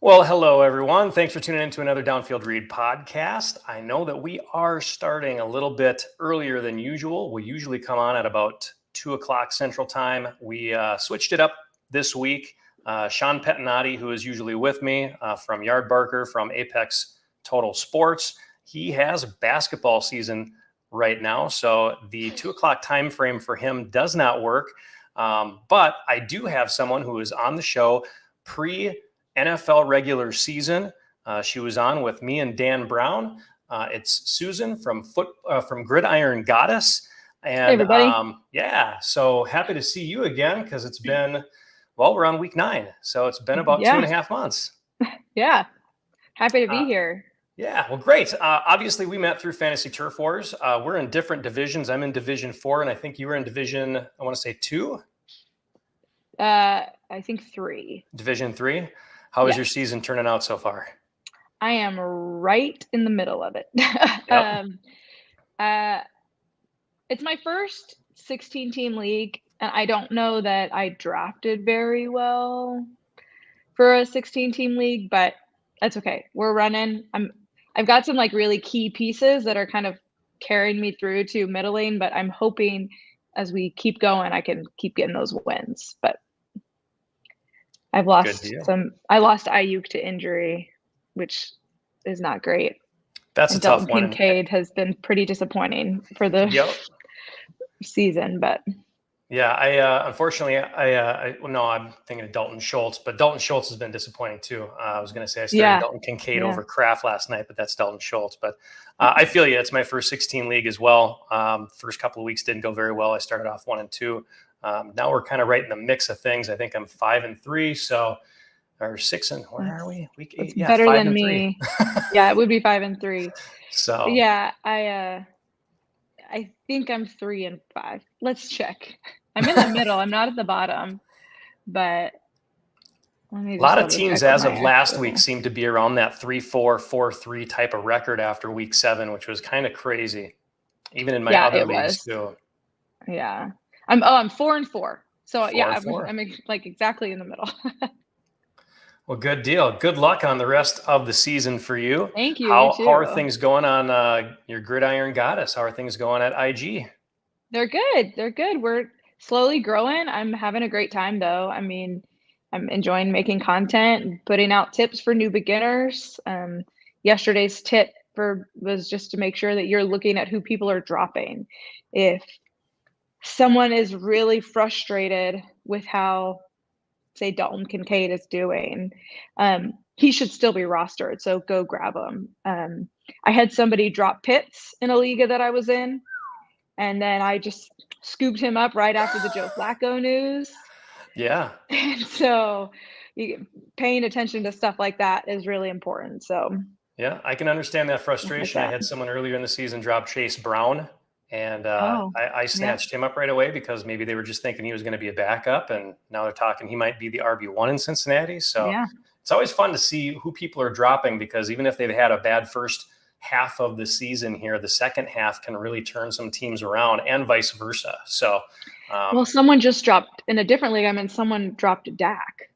Well, hello, everyone. Thanks for tuning in to another Downfield Read podcast. I know that we are starting a little bit earlier than usual. We usually come on at about 2 o'clock Central Time. We switched it up this week. Sean Pettinati, who is usually with me from Yard Barker from Apex Total Sports, he has basketball season right now. So the 2 o'clock time frame for him does not work. But I do have someone who is on the show pre-NFL regular season. She was on with me and Dan Brown. It's Susan from Gridiron Goddess. And hey, everybody. So happy to see you again because it's been, we're on week 9. So it's been about 2.5 months. Yeah. Happy to be here. Yeah, well, great. Obviously, we met through Fantasy Turf Wars. We're in different divisions. I'm in Division 4, and I think you were in Division, I want to say 2? I think 3. Division 3? How is your season turning out so far? I am right in the middle of it. Yep. It's my first 16-team league, and I don't know that I drafted very well for a 16-team league, but that's okay. We're running. I've got some like really key pieces that are kind of carrying me through to middling, but I'm hoping as we keep going, I can keep getting those wins. But I've lost I lost Ayuk to injury, which is not great. That's a tough one. Kincaid has been pretty disappointing for the season, but yeah, unfortunately, I'm thinking of Dalton Schultz, but Dalton Schultz has been disappointing too. I was going to say I started Dalton Kincaid over Kraft last night, but that's Dalton Schultz. But I feel you. It's my first 16 league as well. First couple of weeks didn't go very well. I started off 1-2. Now we're kind of right in the mix of things. I think I'm 5-3. So, or 6 and where are we? Week 8. Yeah, better than me. Yeah, it would be 5-3. So yeah, I think I'm 3-5. Let's check. I'm in the middle. I'm not at the bottom, but a lot of teams as of last week seem to be around that 3-4, 4-3 type of record after week 7, which was kind of crazy. Even in my other leagues too. Yeah. I'm 4-4. So I'm like exactly in the middle. Well, good deal. Good luck on the rest of the season for you. Thank you. How are things going on your Gridiron Goddess? How are things going at IG? They're good. We're slowly growing. I'm having a great time though. I mean, I'm enjoying making content and putting out tips for new beginners. Yesterday's tip was just to make sure that you're looking at who people are dropping. If someone is really frustrated with how, say, Dalton Kincaid is doing, he should still be rostered. So go grab him. I had somebody drop Pitts in a league that I was in, and then I just scooped him up right after the Joe Flacco news. Yeah. And so paying attention to stuff like that is really important. So yeah, I can understand that frustration. I had someone earlier in the season drop Chase Brown. And I snatched him up right away because maybe they were just thinking he was going to be a backup. And now they're talking he might be the RB1 in Cincinnati. So it's always fun to see who people are dropping because even if they've had a bad first half of the season here, the second half can really turn some teams around and vice versa. So, well, someone just dropped in a different league. I mean, someone dropped Dak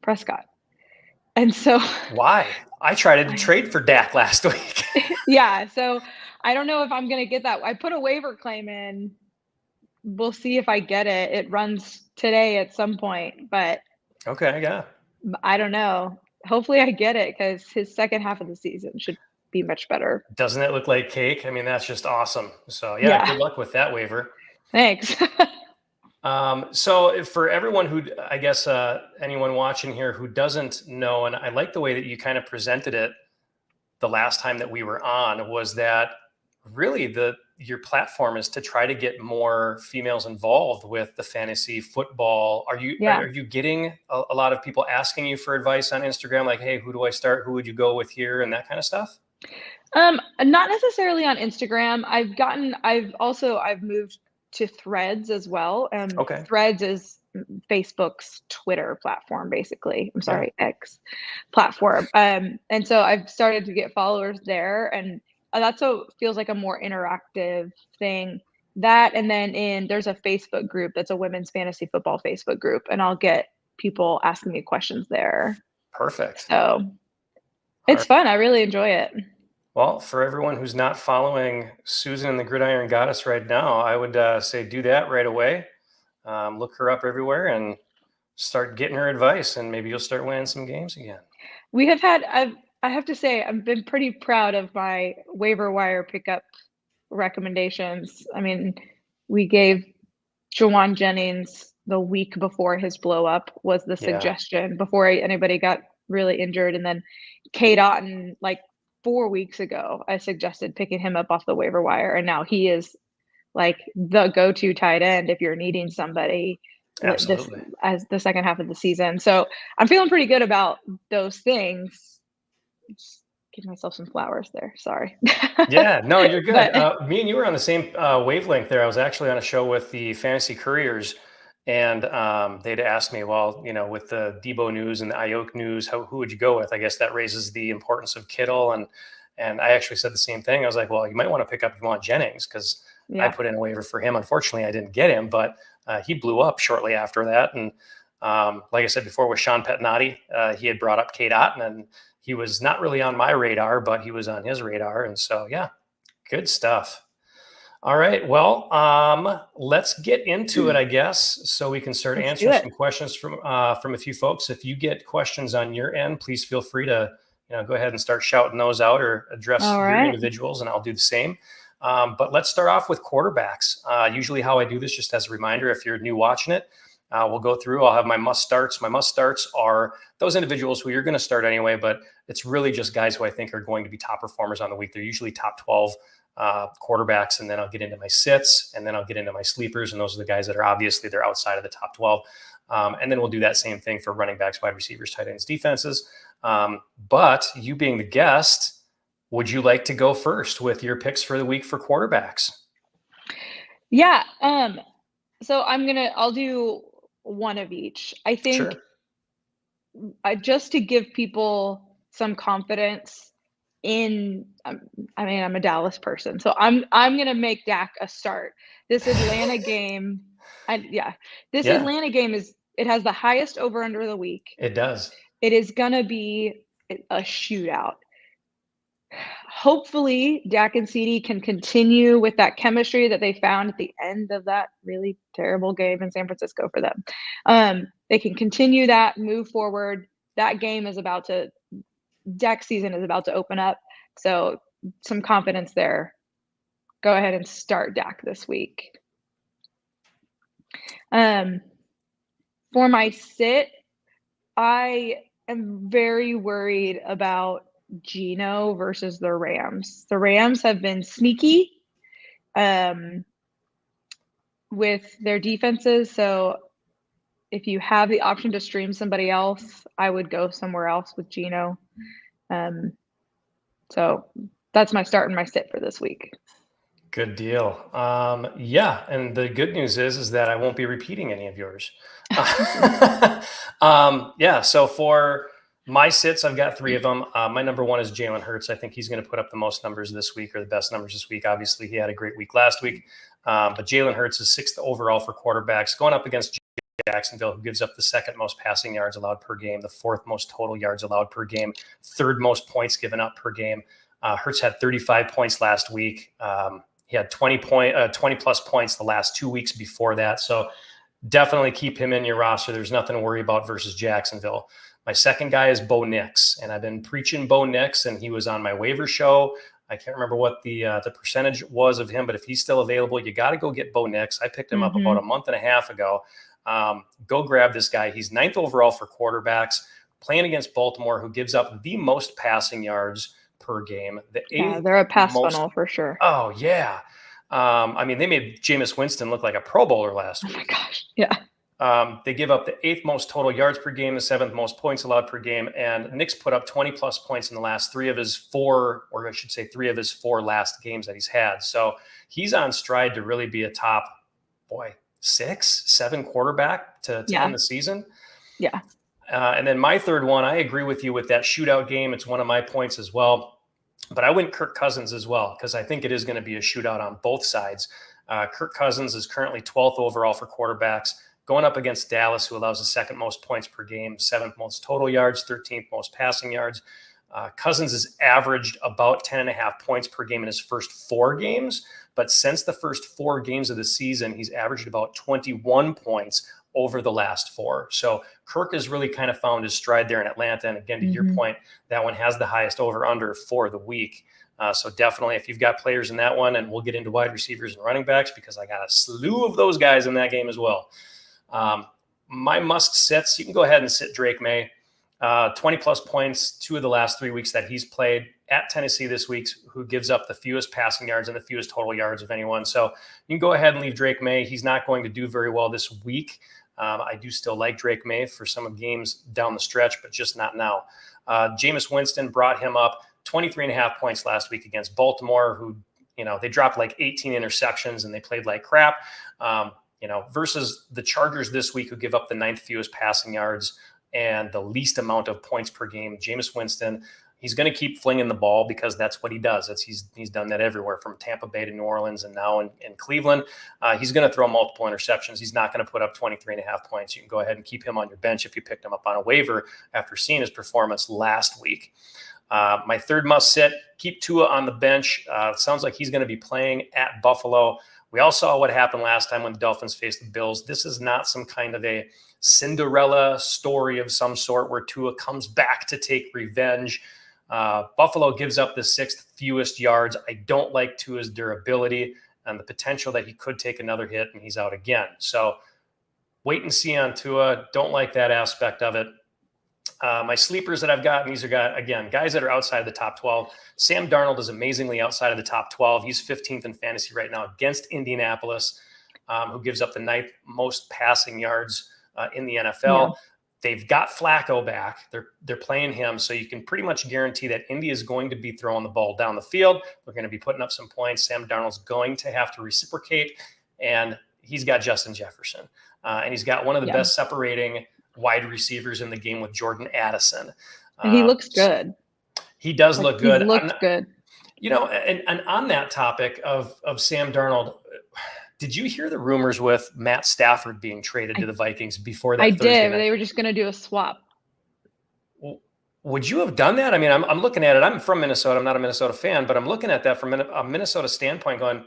Prescott. And so why? I tried to trade for Dak last week. Yeah. So I don't know if I'm going to get that. I put a waiver claim in. We'll see if I get it. It runs today at some point, but okay, yeah. I don't know. Hopefully I get it because his second half of the season should be much better. Doesn't it look like cake? I mean, that's just awesome. So yeah. Good luck with that waiver. Thanks. So for everyone who, I guess, anyone watching here who doesn't know, and I like the way that you kind of presented it the last time that we were on, was that really your platform is to try to get more females involved with the fantasy football. Are you getting a lot of people asking you for advice on Instagram? Like, hey, who do I start? Who would you go with here? And that kind of stuff? Not necessarily on Instagram. I've moved to Threads as well. Threads is Facebook's Twitter platform, basically. I'm sorry, X platform. And so I've started to get followers there, and that's feels like a more interactive thing. That, and then there's a Facebook group that's a women's fantasy football Facebook group, and I'll get people asking me questions there. Perfect. So All it's right. fun. I really enjoy it. Well, for everyone who's not following Susan and the Gridiron Goddess right now, I would say do that right away. Look her up everywhere and start getting her advice, and maybe you'll start winning some games again. We have had I have to say I've been pretty proud of my waiver wire pickup recommendations. I mean, we gave Jawan Jennings the week before his blow up was the Yeah, suggestion before anybody got really injured, and then Kate Otten like 4 weeks ago, I suggested picking him up off the waiver wire, and now he is like the go-to tight end if you're needing somebody this absolutely. as the second half of the season. So I'm feeling pretty good about those things. Just give myself some flowers there. Sorry. Yeah, no, you're good. But Me and you were on the same wavelength there. I was actually on a show with the Fantasy Couriers, and they'd asked me, well, with the Debo news and the Ayuk news, who would you go with? I guess that raises the importance of Kittle, and I actually said the same thing. I was like, well, you might want to pick up Javon Jennings because I yeah, put in a waiver for him. Unfortunately, I didn't get him, but he blew up shortly after that. And like I said before, with Sean Pettinati, he had brought up Kate Otten, and he was not really on my radar, but he was on his radar. And so, yeah, good stuff. All right. Well, let's get into it, I guess, so we can start let's do answering it. some questions from a few folks. If you get questions on your end, please feel free to go ahead and start shouting those out or address All your right. individuals, and I'll do the same. But let's start off with quarterbacks. Usually, how I do this, just as a reminder, if you're new watching it, we'll go through. I'll have my must starts. My must starts are those individuals who you're going to start anyway, but it's really just guys who I think are going to be top performers on the week. They're usually top 12 quarterbacks, and then I'll get into my sits, and then I'll get into my sleepers, and those are the guys that are obviously they're outside of the top 12. And then we'll do that same thing for running backs, wide receivers, tight ends, defenses. But you being the guest, would you like to go first with your picks for the week for quarterbacks? Yeah. So I'll do one of each. I think Sure. just to give people some confidence in I mean, I'm a Dallas person, so I'm gonna make Dak a start. This Atlanta game, yeah, this Yeah, Atlanta game it has the highest over under of the week. it does. It is gonna be a shootout. Hopefully, Dak and CD can continue with that chemistry that they found at the end of that really terrible game in San Francisco for them. They can continue that, move forward. That game is about to Dak season is about to open up, so some confidence there. Go ahead and start Dak this week. For my sit, I am very worried about Geno versus the Rams. The Rams have been sneaky with their defenses, so if you have the option to stream somebody else, I would go somewhere else with Geno. So that's my start and my sit for this week. Good deal. Yeah, and the good news is that I won't be repeating any of yours. Yeah, so for my sits, I've got 3 of them. My number 1 is Jalen Hurts. I think he's going to put up the most numbers this week, or the best numbers this week. Obviously, he had a great week last week, but Jalen Hurts is 6th overall for quarterbacks, going up against Jacksonville, who gives up the 2nd most passing yards allowed per game, the 4th most total yards allowed per game, 3rd most points given up per game. Hurts had 35 points last week. He had 20 plus points the last 2 weeks before that. So definitely keep him in your roster. There's nothing to worry about versus Jacksonville. My second guy is Bo Nix, and I've been preaching Bo Nix, and he was on my waiver show. I can't remember what the percentage was of him, but if he's still available, you got to go get Bo Nix. I picked him up about a month and a half ago. Go grab this guy. He's 9th overall for quarterbacks, playing against Baltimore, who gives up the most passing yards per game. Yeah, they're a pass funnel for sure. Oh, yeah. I mean, they made Jameis Winston look like a Pro Bowler last week. Oh, my gosh. Yeah. They give up the 8th most total yards per game, the 7th most points allowed per game, and Nick's put up 20-plus points in the last 3 of his 4 last games that he's had. So he's on stride to really be a top, 6, 7 quarterback to end the season. Yeah. And then my third one, I agree with you with that shootout game. It's one of my points as well. But I went Kirk Cousins as well, because I think it is going to be a shootout on both sides. Kirk Cousins is currently 12th overall for quarterbacks, going up against Dallas, who allows the second most points per game, 7th most total yards, 13th most passing yards. Cousins has averaged about 10.5 points per game in his first 4 games, but since the first 4 games of the season, he's averaged about 21 points over the last 4. So Kirk has really kind of found his stride there in Atlanta. And again, to your point, that one has the highest over-under for the week. So definitely, if you've got players in that one, and we'll get into wide receivers and running backs because I got a slew of those guys in that game as well. My must sits, you can go ahead and sit Drake May. 20 plus points 2 of the last 3 weeks that he's played at Tennessee this week, who gives up the fewest passing yards and the fewest total yards of anyone. So you can go ahead and leave Drake May. He's not going to do very well this week. I do still like Drake May for some of games down the stretch, but just not now. Jameis Winston brought him up 23.5 points last week against Baltimore, who, they dropped like 18 interceptions and they played like crap, versus the Chargers this week, who give up the 9th fewest passing yards and the least amount of points per game. Jameis Winston, he's going to keep flinging the ball because that's what he does. He's done that everywhere from Tampa Bay to New Orleans and now in Cleveland. He's going to throw multiple interceptions. He's not going to put up 23.5 points. You can go ahead and keep him on your bench if you picked him up on a waiver after seeing his performance last week. My third must sit, keep Tua on the bench. Sounds like he's going to be playing at Buffalo. We all saw what happened last time when the Dolphins faced the Bills. This is not some kind of a Cinderella story of some sort where Tua comes back to take revenge. Buffalo gives up the 6th fewest yards. I don't like Tua's durability and the potential that he could take another hit and he's out again. So wait and see on Tua. Don't like that aspect of it. My sleepers that I've got, and these are, again, guys that are outside of the top 12. Sam Darnold is amazingly outside of the top 12. He's 15th in fantasy right now against Indianapolis, who gives up the 9th most passing yards in the NFL. Yeah. They've got Flacco back. They're playing him, so you can pretty much guarantee that Indy is going to be throwing the ball down the field. They're going to be putting up some points. Sam Darnold's going to have to reciprocate, and he's got Justin Jefferson. And he's got one of the best separating wide receivers in the game with Jordan Addison. And he looks good. He does look good. He looks good. And on that topic of Sam Darnold, did you hear the rumors with Matt Stafford being traded to the Vikings before that? I did. They were just going to do a swap. Would you have done that? I mean, I'm looking at it. I'm from Minnesota. I'm not a Minnesota fan, but I'm looking at that from a Minnesota standpoint going,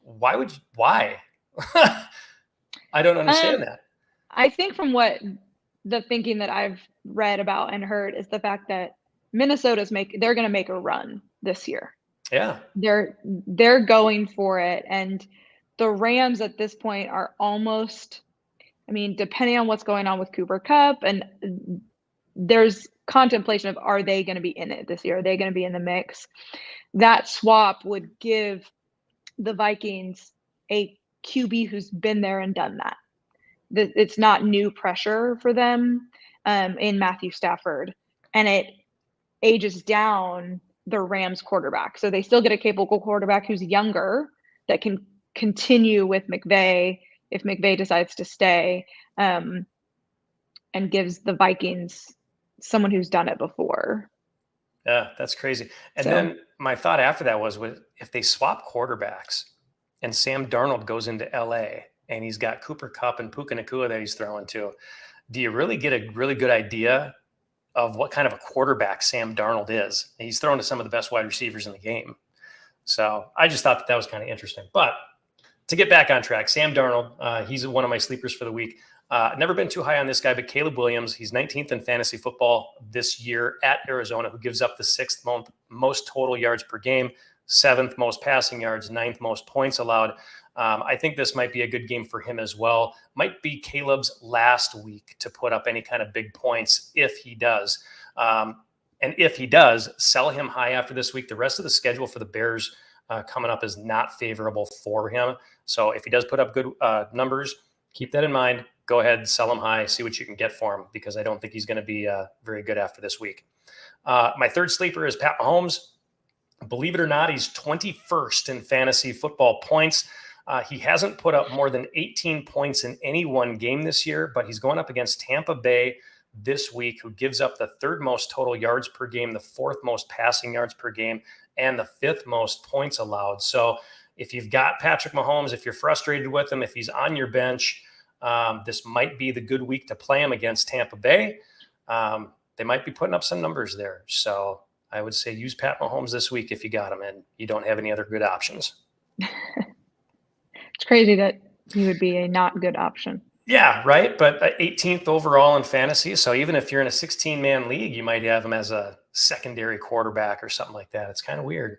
why? I don't understand that. I think from what the thinking that I've read about and heard is the fact that they're going to make a run this year. Yeah. They're going for it. And the Rams at this point are almost, depending on what's going on with Cooper Kupp, and there's contemplation of, are they going to be in it this year? Are they going to be in the mix? That swap would give the Vikings a QB who's been there and done that. It's not new pressure for them in Matthew Stafford, and it ages down the Rams quarterback. So they still get a capable quarterback who's younger that can continue with McVay if McVay decides to stay, and gives the Vikings someone who's done it before. Yeah, that's crazy. And then my thought after that was, if they swap quarterbacks and Sam Darnold goes into LA and he's got Cooper Kupp and Puka Nacua that he's throwing to, do you really get a really good idea of what kind of a quarterback Sam Darnold is? And he's throwing to some of the best wide receivers in the game. So I just thought that was kind of interesting. But to get back on track, Sam Darnold, he's one of my sleepers for the week. Never been too high on this guy, but Caleb Williams, he's 19th in fantasy football this year at Arizona, who gives up the 6th most total yards per game, 7th most passing yards, 9th most points allowed. I think this might be a good game for him as well. Might be Caleb's last week to put up any kind of big points if he does. And if he does, sell him high after this week. The rest of the schedule for the Bears coming up is not favorable for him. So if he does put up good numbers, keep that in mind. Go ahead, sell him high, see what you can get for him, because I don't think he's going to be very good after this week. My third sleeper is Pat Mahomes. Believe it or not, he's 21st in fantasy football points. He hasn't put up more than 18 points in any one game this year, but he's going up against Tampa Bay this week, who gives up the 3rd most total yards per game, the 4th most passing yards per game, and the 5th most points allowed. So if you've got Patrick Mahomes, if you're frustrated with him, if he's on your bench, This might be the good week to play him against Tampa Bay. They might be putting up some numbers there. So I would say use Pat Mahomes this week if you got him and you don't have any other good options. It's crazy that he would be a not good option. Yeah, right. But 18th overall in fantasy. So even if you're in a 16-man league, you might have him as a secondary quarterback or something like that. It's kind of weird.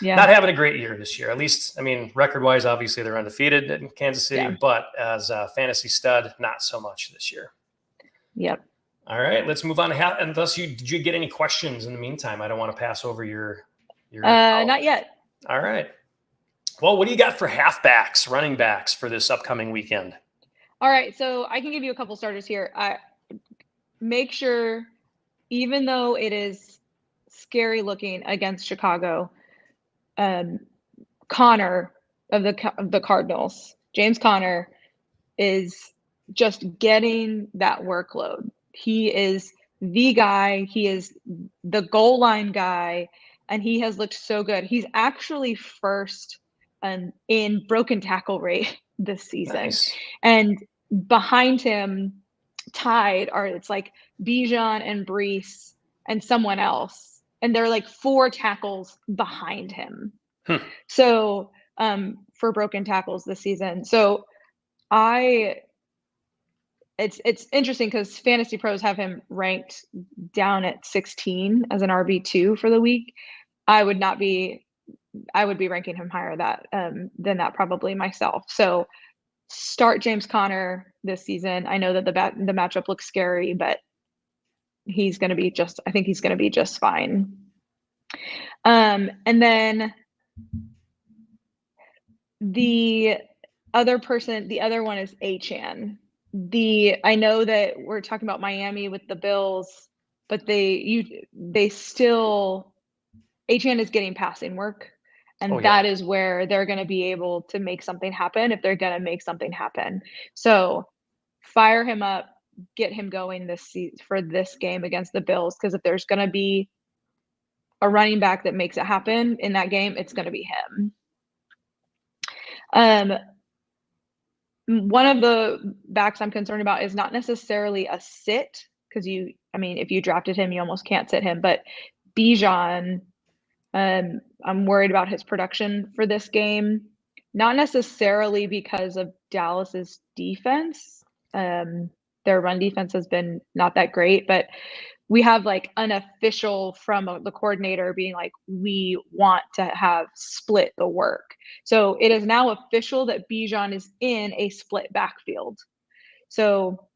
Yeah. Not having a great year this year. At least, I mean, record-wise, obviously they're undefeated in Kansas City, but as a fantasy stud, not so much this year. Yep. All right, let's move on to unless did you get any questions in the meantime? I don't want to pass over your not yet. All right. Well, what do you got for halfbacks, running backs for this upcoming weekend? All right, so I can give you a couple starters here. Make sure, even though it is scary looking against Chicago, Connor of the Cardinals, James Conner, is just getting that workload. He is the guy. He is the goal line guy, and he has looked so good. He's actually first in broken tackle rate this season. Nice. And behind him, tied it's like Bijan and Brees and someone else, and they're like 4 tackles behind him. So for broken tackles this season. So it's interesting because Fantasy Pros have him ranked down at 16 as an RB2 for the week. I would be ranking him higher than that probably myself. So start James Conner this season. I know that the matchup looks scary, but I think he's going to be just fine. And then the other one is Achane. I know that we're talking about Miami with the Bills, but they still, Achane is getting passing work. And that is where they're going to be able to make something happen if they're going to make something happen. So fire him up, get him going for this game against the Bills, because if there's going to be a running back that makes it happen in that game, it's going to be him. One of the backs I'm concerned about is not necessarily a sit, because if you drafted him, you almost can't sit him, but Bijan, I'm worried about his production for this game, not necessarily because of Dallas's defense. Their run defense has been not that great, but we have like an official from the coordinator being like, we want to have split the work. So it is now official that Bijan is in a split backfield. So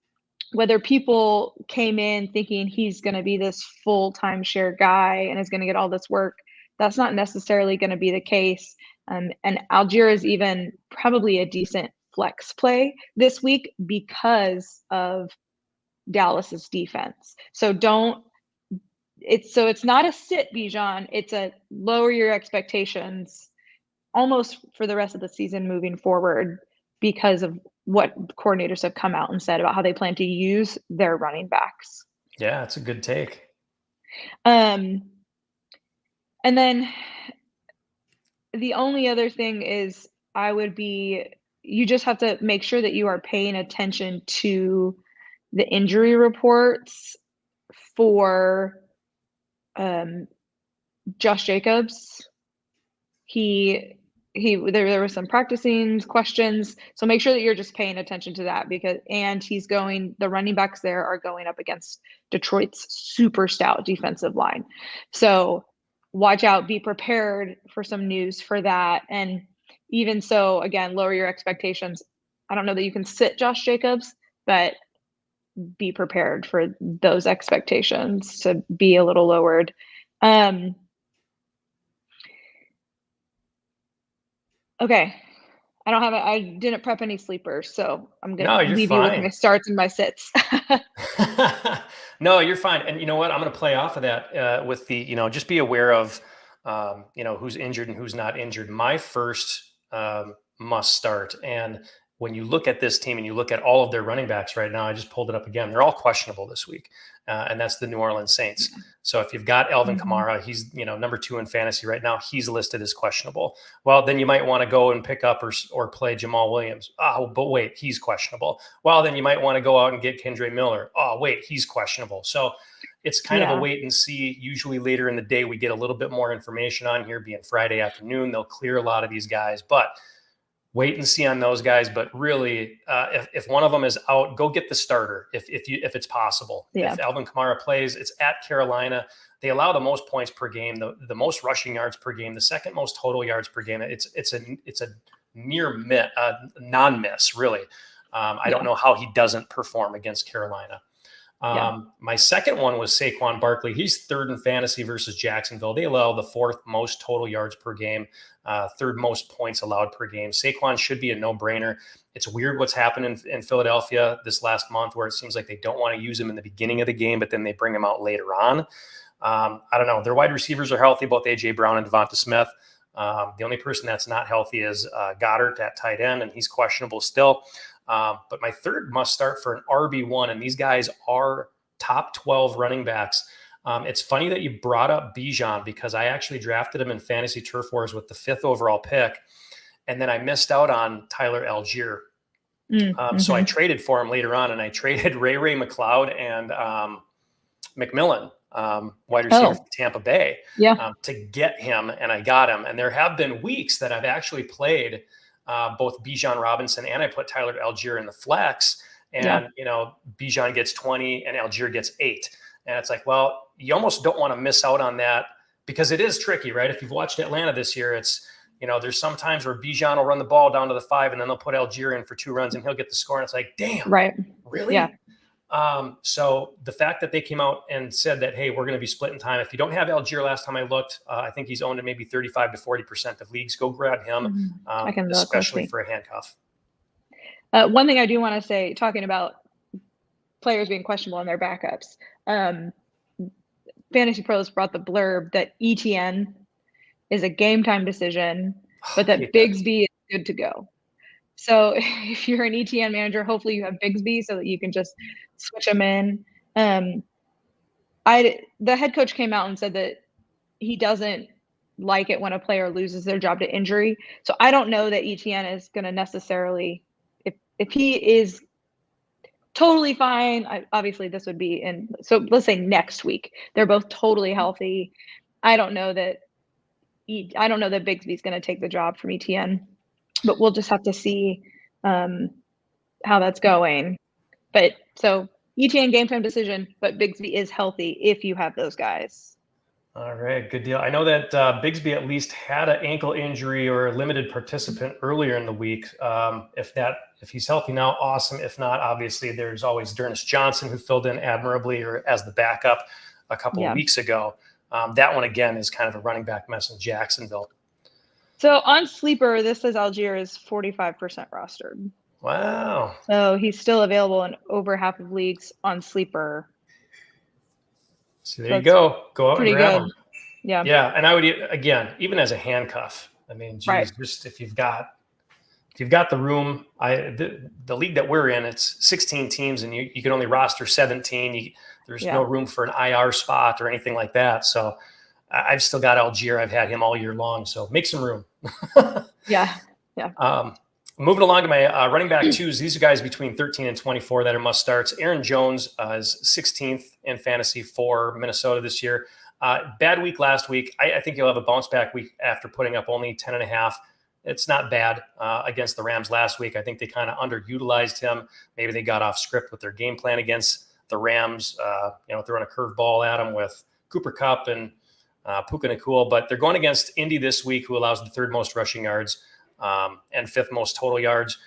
whether people came in thinking he's going to be this full-time share guy and is going to get all this work, that's not necessarily going to be the case. And Algier is even probably a decent flex play this week because of Dallas's defense. So it's not a sit, Bijan. It's a lower your expectations almost for the rest of the season moving forward, because of what coordinators have come out and said about how they plan to use their running backs. Yeah, it's a good take. And then the only other thing is you just have to make sure that you are paying attention to the injury reports for Josh Jacobs. There were some practicing questions, so make sure that you're just paying attention to that, the running backs there are going up against Detroit's super stout defensive line. So watch out, be prepared for some news for that. And even so, again, lower your expectations. I don't know that you can sit Josh Jacobs, but be prepared for those expectations to be a little lowered. Okay. I didn't prep any sleepers, so I'm going to leave you with my starts and my sits. No, you're fine. And you know what? I'm going to play off of that with the, just be aware of, who's injured and who's not injured. My first must start, and when you look at this team and you look at all of their running backs right now, I just pulled it up again. They're all questionable this week. And that's the New Orleans Saints. So if you've got Alvin Kamara, he's, number 2 in fantasy right now. He's listed as questionable. Well, then you might want to go and pick up or play Jamal Williams. Oh, but wait, he's questionable. Well, then you might want to go out and get Kendre Miller. Oh, wait, he's questionable. So it's kind of a wait and see. Usually later in the day, we get a little bit more information on here. Being Friday afternoon, they'll clear a lot of these guys, but wait and see on those guys. But really, if one of them is out, go get the starter if it's possible. Yeah. If Alvin Kamara plays, it's at Carolina. They allow the most points per game, the most rushing yards per game, the second most total yards per game. It's a near non-miss, really. I don't know how he doesn't perform against Carolina. My second one was Saquon Barkley. He's 3rd in fantasy versus Jacksonville. They allow the 4th most total yards per game, 3rd most points allowed per game. Saquon should be a no-brainer. It's weird what's happened in Philadelphia this last month, where it seems like they don't want to use him in the beginning of the game, but then they bring him out later on. I don't know. Their wide receivers are healthy, both A.J. Brown and Devonta Smith. The only person that's not healthy is Goddard at tight end, and he's questionable still. But my third must start for an RB1, and these guys are top 12 running backs. It's funny that you brought up Bijan, because I actually drafted him in Fantasy Turf Wars with the 5th overall pick, and then I missed out on Tyler Algier. So I traded for him later on, and I traded Ray McLeod and McMillan, wide receiver from Tampa Bay, to get him, and I got him. And there have been weeks that I've actually played both Bijan Robinson and I put Tyler Algier in the flex, and Bijan gets 20 and Algier gets 8. And it's like, well, you almost don't want to miss out on that, because it is tricky, right? If you've watched Atlanta this year, it's, there's some times where Bijan will run the ball down to the 5, and then they'll put Algier in for 2 runs and he'll get the score. And it's like, damn, right? Really? Yeah. So the fact that they came out and said that, hey, we're going to be splitting time. If you don't have Algier, last time I looked, I think he's owned in maybe 35 to 40% of leagues. Go grab him, especially for a handcuff. One thing I do want to say, talking about players being questionable in their backups, Fantasy Pros brought the blurb that ETN is a game time decision, but that Bigsby is good to go. So if you're an ETN manager, hopefully you have Bigsby so that you can just switch them in. The head coach came out and said that he doesn't like it when a player loses their job to injury. So I don't know that ETN is going to necessarily, if he is totally fine, obviously this would be so let's say next week, they're both totally healthy. I don't know that Bigsby's going to take the job from ETN, but we'll just have to see how that's going. But so ETN game time decision, but Bigsby is healthy if you have those guys. All right, good deal. I know that Bigsby at least had an ankle injury or a limited participant earlier in the week. If he's healthy now, awesome. If not, obviously there's always Dernis Johnson, who filled in admirably or as the backup a couple of weeks ago. That one, again, is kind of a running back mess in Jacksonville. So on Sleeper, this says Algier is 45% rostered. Wow. So he's still available in over half of leagues on Sleeper. So there you go. Go out and grab him. Yeah. Yeah. And I would, again, even as a handcuff, I mean, geez, just if you've got the room, the league that we're in, it's 16 teams and you can only roster 17. There's no room for an IR spot or anything like that. So I've still got Algier. I've had him all year long. So make some room. Yeah. Moving along to my running back twos. These are guys between 13 and 24 that are must starts. Aaron Jones is 16th in fantasy for Minnesota this year. Bad week last week. I think he'll have a bounce back week after putting up only 10.5. It's not bad against the Rams last week. I think they kind of underutilized him. Maybe they got off script with their game plan against the Rams, throwing a curveball at him with Cooper Kupp and Puka Nacua. But they're going against Indy this week, who allows the 3rd most rushing yards and 5th most total yards.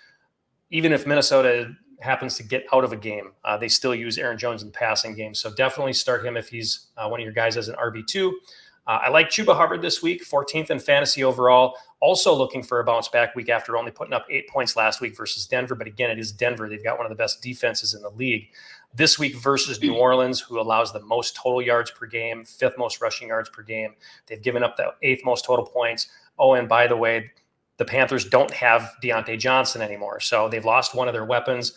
Even if Minnesota happens to get out of a game, they still use Aaron Jones in the passing game. So definitely start him if he's one of your guys as an RB2. I like Chuba Hubbard this week, 14th in fantasy overall. Also looking for a bounce back week after only putting up 8 points last week versus Denver. But again, it is Denver. They've got one of the best defenses in the league. This week versus New Orleans, who allows the most total yards per game, 5th most rushing yards per game. They've given up the 8th most total points. Oh, and by the way, the Panthers don't have Deontay Johnson anymore. So they've lost one of their weapons.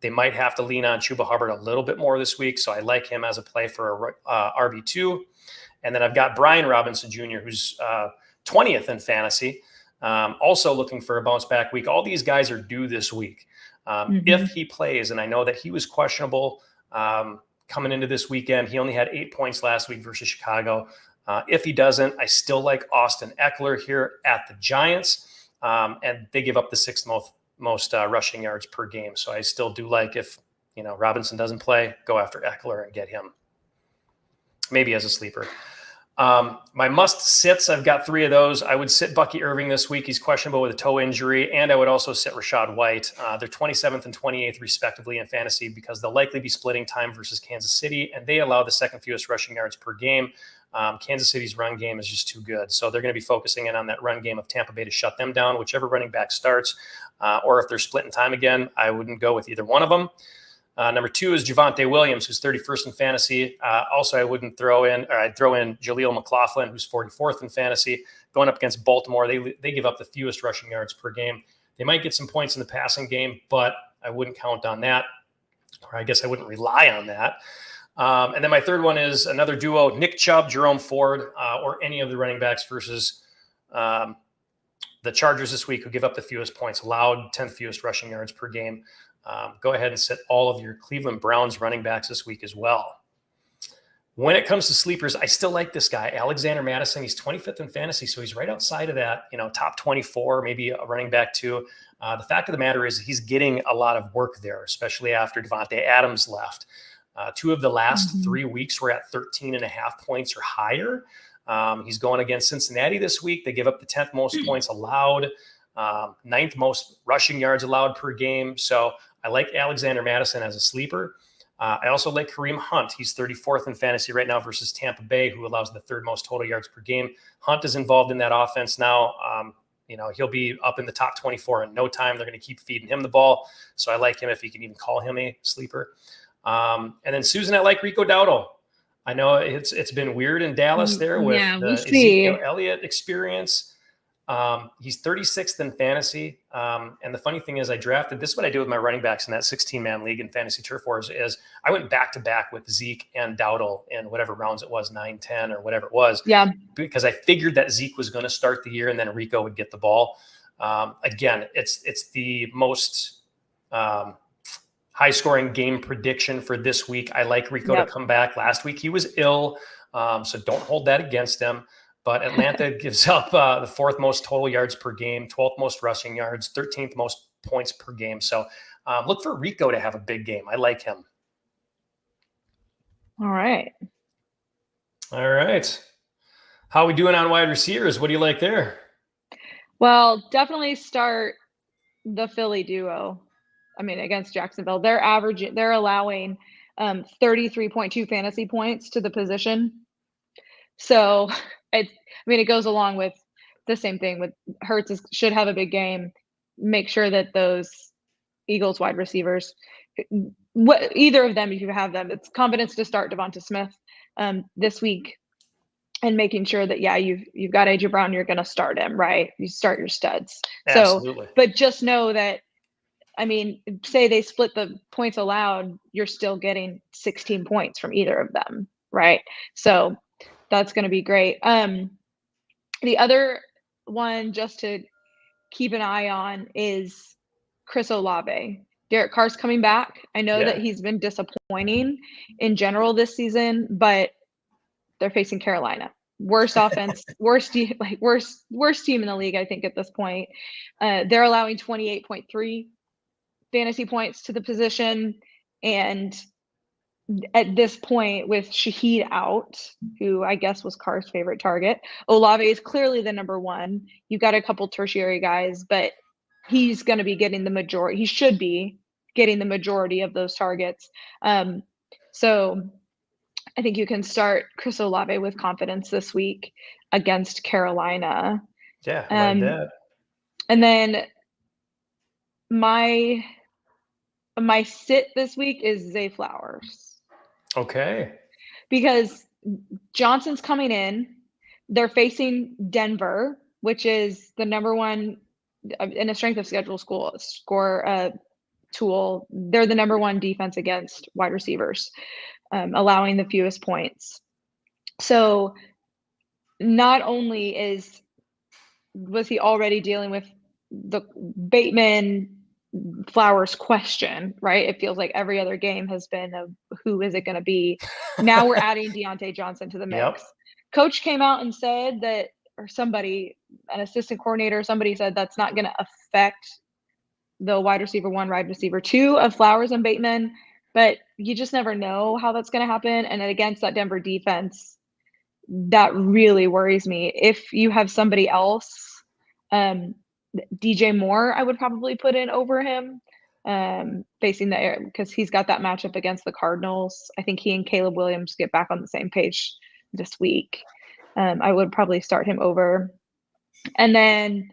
They might have to lean on Chuba Hubbard a little bit more this week. So I like him as a play for a RB2. And then I've got Brian Robinson Jr., who's 20th in fantasy. Also looking for a bounce back week. All these guys are due this week. If he plays, and I know that he was questionable coming into this weekend. He only had 8 points last week versus Chicago. If he doesn't, I still like Austin Eckler here at the Giants. And they give up the sixth most rushing yards per game. So I still do like, if Robinson doesn't play, go after Eckler and get him. Maybe as a sleeper. My must sits, I've got 3 of those. I would sit Bucky Irving this week. He's questionable with a toe injury. And I would also sit Rachaad White. They're 27th and 28th respectively in fantasy because they'll likely be splitting time versus Kansas City. And they allow the second fewest rushing yards per game. Kansas City's run game is just too good. So they're going to be focusing in on that run game of Tampa Bay to shut them down, whichever running back starts. Or if they're splitting time again, I wouldn't go with either one of them. Number 2 is Javonte Williams, who's 31st in fantasy. Also, I'd throw in Jaleel McLaughlin, who's 44th in fantasy. Going up against Baltimore, they give up the fewest rushing yards per game. They might get some points in the passing game, but I wouldn't count on that, or I guess I wouldn't rely on that. And then my third one is another duo, Nick Chubb, Jerome Ford, or any of the running backs versus the Chargers this week, who give up the fewest points allowed, 10th fewest rushing yards per game. Go ahead and sit all of your Cleveland Browns running backs this week as well. When it comes to sleepers, I still like this guy, Alexander Mattison. He's 25th in fantasy, so he's right outside of that, top 24, maybe a running back too. The fact of the matter is he's getting a lot of work there, especially after Devontae Adams left. 2 of the last 3 weeks were at 13.5 points or higher. He's going against Cincinnati this week. They give up the 10th most points allowed, 9th most rushing yards allowed per game. So I like Alexander Mattison as a sleeper. I also like Kareem Hunt. He's 34th in fantasy right now versus Tampa Bay, who allows the 3rd most total yards per game. Hunt is involved in that offense now. He'll be up in the top 24 in no time. They're going to keep feeding him the ball. So I like him if you can even call him a sleeper. And then Susan, I like Rico Dowdle. I know it's been weird in Dallas there with the Ezekiel Elliott experience. He's 36th in fantasy. And the funny thing is this is what I do with my running backs in that 16-man league in Fantasy Turf Wars is I went back-to-back with Zeke and Dowdle in whatever rounds it was, 9, 10, or whatever it was. Yeah. Because I figured that Zeke was going to start the year and then Rico would get the ball. Again, it's the most high-scoring game prediction for this week. I like Rico to come back. Last week he was ill, so don't hold that against him. But Atlanta gives up the 4th most total yards per game, 12th most rushing yards, 13th most points per game. So look for Rico to have a big game. I like him. All right. How are we doing on wide receivers? What do you like there? Well, definitely start the Philly duo. Against Jacksonville. They're allowing 33.2 fantasy points to the position. So it goes along with the same thing with Hurts should have a big game. Make sure that those Eagles wide receivers, either of them, if you have them, it's confidence to start Devonta Smith this week, and making sure that you've got AJ Brown, you're going to start him, right? You start your studs. Absolutely. So, but just know that. Say they split the points allowed, you're still getting 16 points from either of them, right? So that's going to be great. The other one just to keep an eye on is Chris Olave. Derek Carr's coming back. I know that he's been disappointing in general this season, but they're facing Carolina. Worst offense, worst team in the league, I think, at this point. They're allowing 28.3 fantasy points to the position. And at this point, with Shaheed out, who I guess was Carr's favorite target, Olave is clearly the number one. You've got a couple tertiary guys, but he's going to be getting the majority. He should be getting the majority of those targets. So I think you can start Chris Olave with confidence this week against Carolina. Yeah, I like that. And then my sit this week is Zay Flowers. Okay. Because Johnson's coming in. They're facing Denver, which is the number one in a strength of schedule score tool. They're the number one defense against wide receivers, allowing the fewest points. So not only was he already dealing with the Bateman Flowers question, right? It feels like every other game has been who is it going to be? Now we're adding Deontay Johnson to the mix. Yep. Coach came out and said that, or somebody, an assistant coordinator, somebody said that's not going to affect the wide receiver 1, wide receiver 2 of Flowers and Bateman, but you just never know how that's going to happen. And against that Denver defense, that really worries me. If you have somebody else, DJ Moore, I would probably put in over him, facing the air, because he's got that matchup against the Cardinals. I think he and Caleb Williams get back on the same page this week. I would probably start him over. And then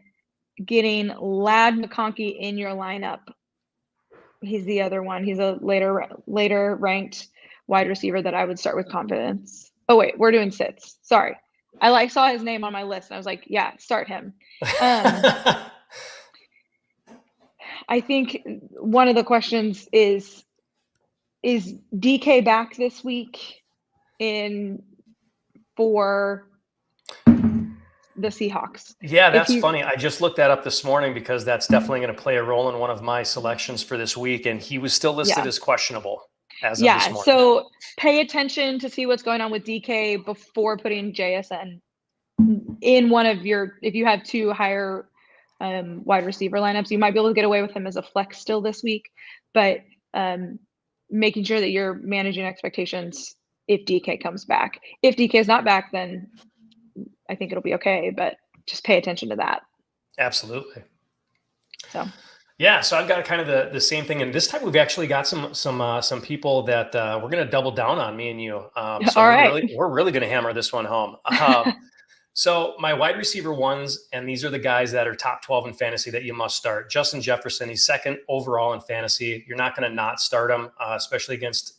getting Ladd McConkey in your lineup. He's the other one. He's a later ranked wide receiver that I would start with confidence. Oh wait, we're doing sits. Sorry. I saw his name on my list and I was like, yeah, start him. I think one of the questions is DK back this week for the Seahawks? Yeah, that's funny. I just looked that up this morning because that's definitely going to play a role in one of my selections for this week, and he was still listed as questionable as of this morning. So pay attention to see what's going on with DK before putting JSN in one of if you have 2 higher wide receiver lineups. You might be able to get away with him as a flex still this week, but making sure that you're managing expectations if DK comes back. If DK is not back, then I think it'll be okay, but just pay attention to that. Absolutely. So. Yeah, so I've got kind of the same thing, and this time we've actually got some people that we're going to double down on, me and you. So all right, we're really going to hammer this one home. So my wide receiver ones, and these are the guys that are top 12 in fantasy that you must start. Justin Jefferson, he's second overall in fantasy. You're not going to not start him, especially against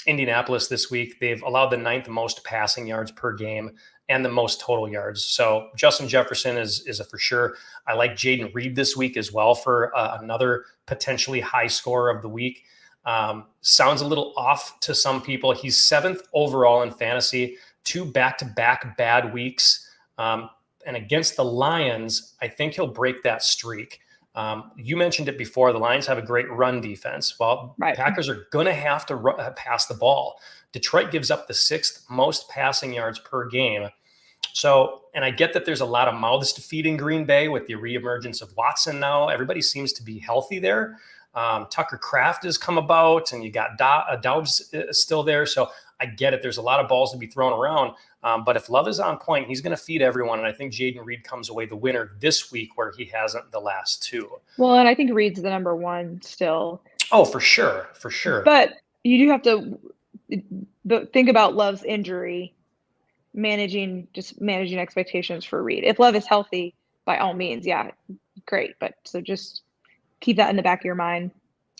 Indianapolis this week. They've allowed the 9th most passing yards per game and the most total yards. So Justin Jefferson is a for sure. I like Jaden Reed this week as well for another potentially high scorer of the week. Sounds a little off to some people. He's 7th overall in fantasy, 2 back-to-back bad weeks. And against the Lions, I think he'll break that streak. You mentioned it before. The Lions have a great run defense. Well, right. Packers are going to have to pass the ball. Detroit gives up the 6th most passing yards per game. So, and I get that there's a lot of mouths to feed in Green Bay with the reemergence of Watson now. Everybody seems to be healthy there. Tucker Kraft has come about, and you got Dobbs still there. So I get it. There's a lot of balls to be thrown around. But if Love is on point, he's going to feed everyone. And I think Jaden Reed comes away the winner this week where he hasn't the last 2. Well, and I think Reed's the number 1 still. Oh, for sure. For sure. But you do have to think about Love's injury, managing expectations for Reed. If Love is healthy, by all means, yeah, great. But so just keep that in the back of your mind.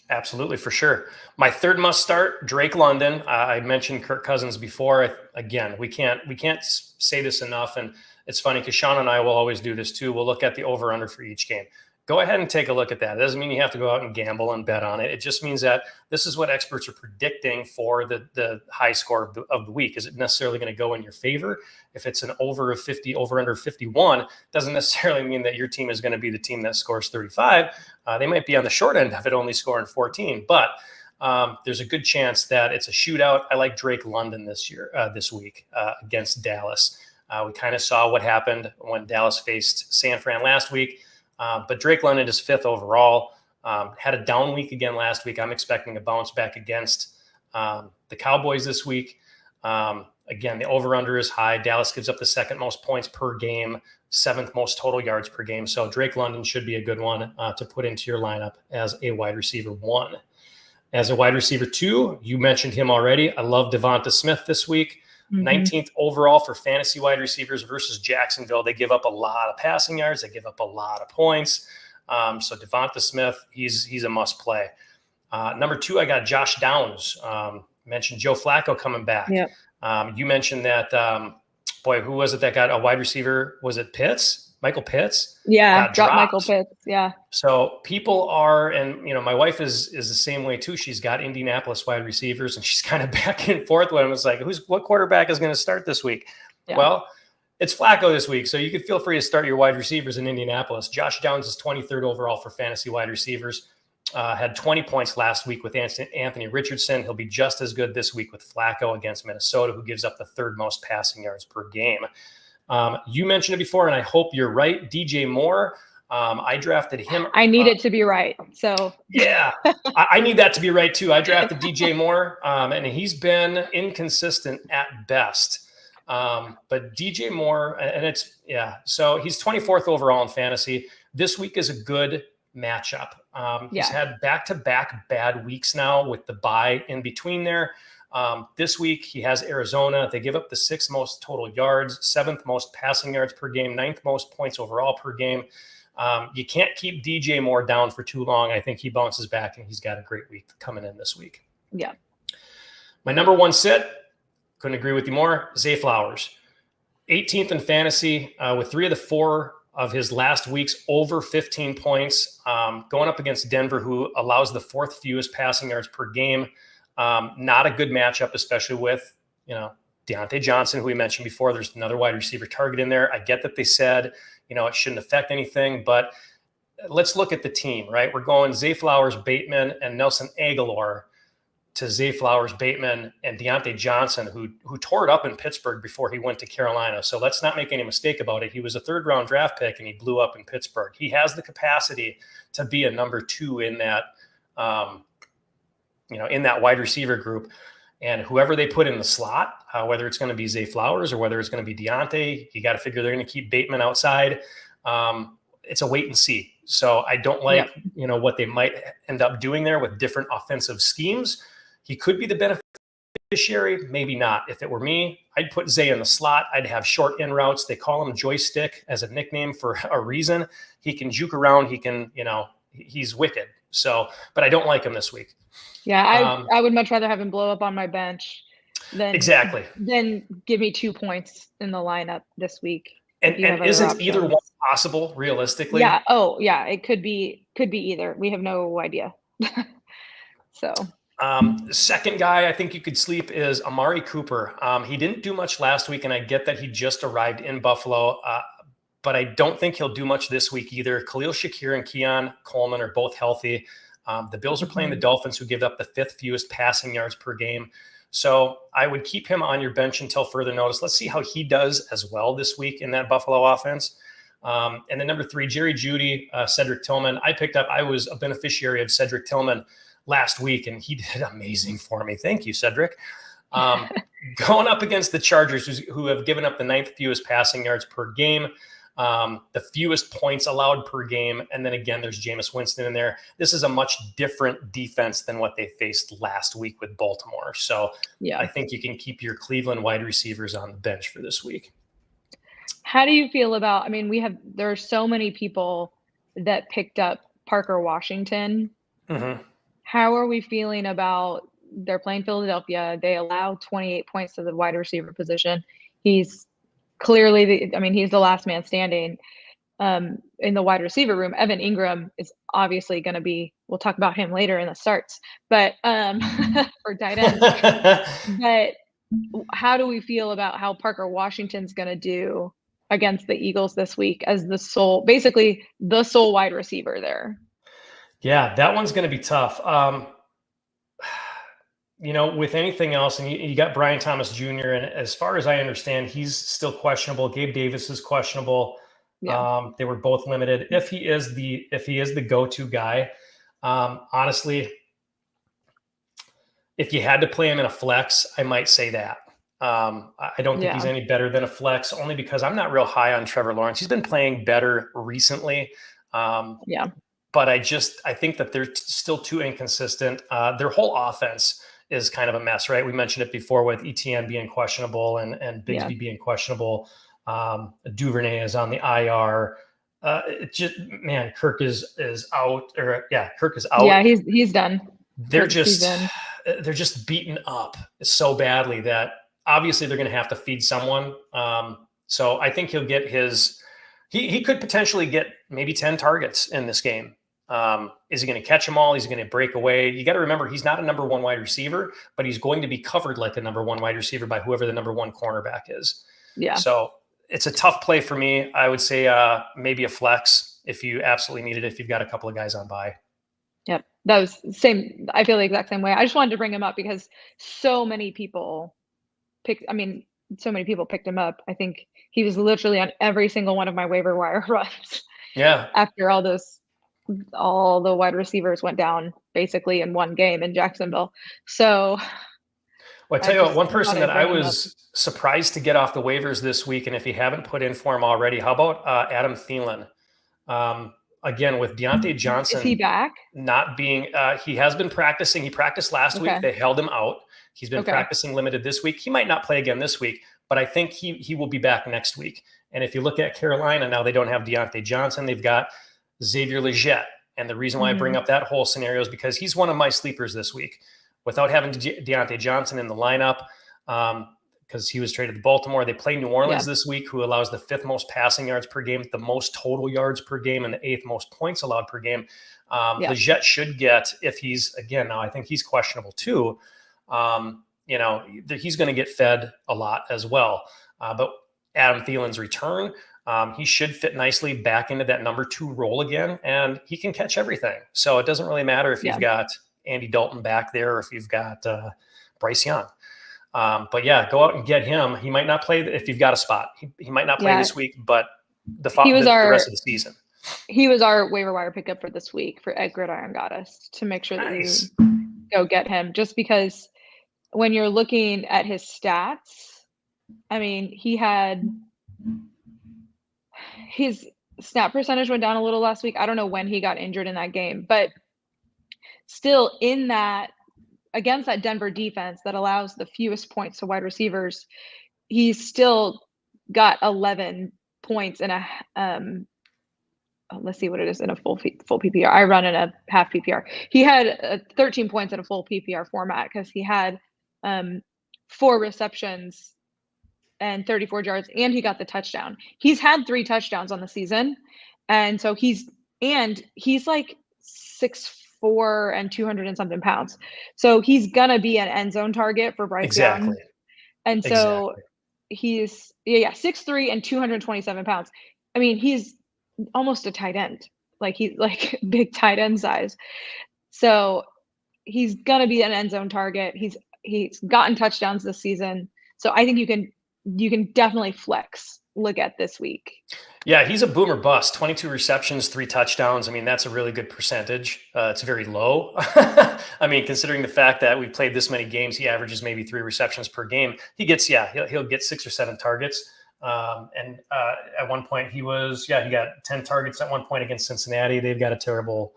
Absolutely, for sure. My third must start, Drake London. I mentioned Kirk Cousins before. Again, we can't say this enough, and it's funny because Sean and I will always do this too. We'll look at the over/under for each game. Go ahead and take a look at that. It doesn't mean you have to go out and gamble and bet on it. It just means that this is what experts are predicting for the high score of the week. Is it necessarily going to go in your favor? If it's an over of 50, over under 51, doesn't necessarily mean that your team is going to be the team that scores 35. They might be on the short end of it, only scoring 14. But there's a good chance that it's a shootout. I like Drake London this week against Dallas. We kind of saw what happened when Dallas faced San Fran last week. But Drake London is 5th overall. Had a down week again last week. I'm expecting a bounce back against the Cowboys this week. Again, the over-under is high. Dallas gives up the 2nd most points per game, 7th most total yards per game. So Drake London should be a good one to put into your lineup as a wide receiver 1. As a wide receiver 2, you mentioned him already. I love Devonta Smith this week. 19th overall for fantasy wide receivers versus Jacksonville. They give up a lot of passing yards. They give up a lot of points. So Devonta Smith, he's a must play. Number 2, I got Josh Downs. Mentioned Joe Flacco coming back. Yep. You mentioned that boy, who was it that got a wide receiver? Was it Pitts? Michael Pitts? Yeah, Got drop Michael dropped. Pitts. Yeah. So people are, and my wife is the same way too. She's got Indianapolis wide receivers, and she's kind of back and forth with them. It's like, what quarterback is going to start this week? Yeah. Well, it's Flacco this week, so you could feel free to start your wide receivers in Indianapolis. Josh Downs is 23rd overall for fantasy wide receivers. Had 20 points last week with Anthony Richardson. He'll be just as good this week with Flacco against Minnesota, who gives up the third most passing yards per game. You mentioned it before, and I hope you're right. DJ Moore, I drafted him. I need it to be right. So yeah, I need that to be right too. I drafted DJ Moore, and he's been inconsistent at best. But DJ Moore, and so he's 24th overall in fantasy. This week is a good matchup. He's had back-to-back bad weeks now with the bye in between there. This week he has Arizona. They give up the 6th most total yards, 7th most passing yards per game, 9th most points overall per game. You can't keep DJ Moore down for too long. I think he bounces back, and he's got a great week coming in this week. Yeah. My number one sit, couldn't agree with you more, Zay Flowers. 18th in fantasy with 3 of the 4 of his last weeks over 15 points, going up against Denver, who allows the 4th fewest passing yards per game. Not a good matchup, especially with, Deontay Johnson, who we mentioned before. There's another wide receiver target in there. I get that they said, it shouldn't affect anything, but let's look at the team, right? We're going Zay Flowers, Bateman, and Nelson Aguilar to Zay Flowers, Bateman, and Deontay Johnson, who tore it up in Pittsburgh before he went to Carolina. So let's not make any mistake about it. He was a 3rd-round draft pick, and he blew up in Pittsburgh. He has the capacity to be a number 2 in that, in that wide receiver group. And whoever they put in the slot, whether it's going to be Zay Flowers or whether it's going to be Deontay, you got to figure they're going to keep Bateman outside. It's a wait and see. So I don't like, what they might end up doing there with different offensive schemes. He could be the beneficiary, maybe not. If it were me, I'd put Zay in the slot. I'd have short in routes. They call him Joystick as a nickname for a reason. He can juke around. He can, he's wicked. So, but I don't like him this week. Yeah, I would much rather have him blow up on my bench than give me 2 points in the lineup this week. And isn't either one possible realistically? Yeah. Oh, yeah. It could be either. We have no idea. So. Second guy I think you could sleep is Amari Cooper. He didn't do much last week, and I get that he just arrived in Buffalo, but I don't think he'll do much this week either. Khalil Shakir and Keon Coleman are both healthy. The Bills are playing the Dolphins, who give up the 5th fewest passing yards per game. So I would keep him on your bench until further notice. Let's see how he does as well this week in that Buffalo offense. And then number 3, Jerry Jeudy, Cedric Tillman. I was a beneficiary of Cedric Tillman last week, and he did amazing for me. Thank you, Cedric. Going up against the Chargers, who have given up the 9th fewest passing yards per game, the fewest points allowed per game. And then again, there's Jameis Winston in there. This is a much different defense than what they faced last week with Baltimore. So I think you can keep your Cleveland wide receivers on the bench for this week. How do you feel about, there are so many people that picked up Parker Washington. Mm-hmm. How are we feeling about, they're playing Philadelphia. They allow 28 points to the wide receiver position. He's clearly he's the last man standing in the wide receiver room. Evan Ingram is obviously going to be, we'll talk about him later in the starts, but for tight ends. But how do we feel about how Parker Washington's going to do against the Eagles this week as basically the sole wide receiver there? Yeah, that one's going to be tough. With anything else, and you got Brian Thomas Jr., and as far as I understand, he's still questionable. Gabe Davis is questionable. Yeah. They were both limited. If he is the go-to guy, honestly, if you had to play him in a flex, I might say that. I don't think he's any better than a flex, only because I'm not real high on Trevor Lawrence. He's been playing better recently. But I think that they're still too inconsistent. Their whole offense is kind of a mess, right? We mentioned it before with ETN being questionable and Bigsby being questionable. Duvernay is on the IR. Kirk is out. Kirk is out. Yeah, he's done. They're just beaten up so badly that obviously they're going to have to feed someone. So I think he'll get he could potentially get maybe 10 targets in this game. Is he going to catch them all? Is he going to break away? You got to remember, he's not a number one wide receiver, but he's going to be covered like a number one wide receiver by whoever the number one cornerback is. Yeah. So it's a tough play for me. I would say maybe a flex if you absolutely need it, if you've got a couple of guys on bye. Yep. That was same. I feel the exact same way. I just wanted to bring him up because so many people picked him up. I think he was literally on every single one of my waiver wire runs. Yeah. After all the wide receivers went down basically in one game in Jacksonville. So well, I tell you what, one person that I was surprised to get off the waivers this week, and if you haven't put in for him already, how about Adam Thielen? Again, with Deontay Johnson. Is he back? Not being, he has been practicing. He practiced last week. They held him out. He's been practicing limited this week. He might not play again this week, but I think he will be back next week. And if you look at Carolina, now they don't have Deontay Johnson. They've got Xavier Legette. And the reason why I bring up that whole scenario is because he's one of my sleepers this week. Without having Deontay Johnson in the lineup, because he was traded to Baltimore. They play New Orleans this week, who allows the 5th most passing yards per game, the most total yards per game, and the 8th most points allowed per game. Legette should get, if he's, again, now I think he's questionable too, he's going to get fed a lot as well. But Adam Thielen's return, he should fit nicely back into that number 2 role again, and he can catch everything. So it doesn't really matter if you've got Andy Dalton back there or if you've got Bryce Young. But yeah, go out and get him. He might not play if you've got a spot. He might not play this week, but the rest of the season. He was our waiver wire pickup for this week for Ed Gridiron got us to make sure that we go get him, just because when you're looking at his stats, I mean, his snap percentage went down a little last week. I don't know when he got injured in that game, but still in that, against that Denver defense that allows the fewest points to wide receivers, he's still got 11 points in a let's see what it is in a full PPR. I run in a half PPR. He had 13 points in a full PPR format because he had 4 receptions and 34 yards, and he got the touchdown. He's had 3 touchdowns on the season, and so he's like 6'4" and 200 and something pounds. So he's gonna be an end zone target for Bryce Young. And so he's 6'3" and 227 pounds. I mean, he's almost a tight end. Like he's like big tight end size. So he's gonna be an end zone target. He's gotten touchdowns this season. So I think you can definitely look at this week. Yeah, he's a boomer bust. 22 receptions, 3 touchdowns. I mean, that's a really good percentage. It's very low. I mean, considering the fact that we played this many games, he averages maybe 3 receptions per game. He gets, he'll get 6 or 7 targets. And at one point he got 10 targets at one point against Cincinnati. They've got a terrible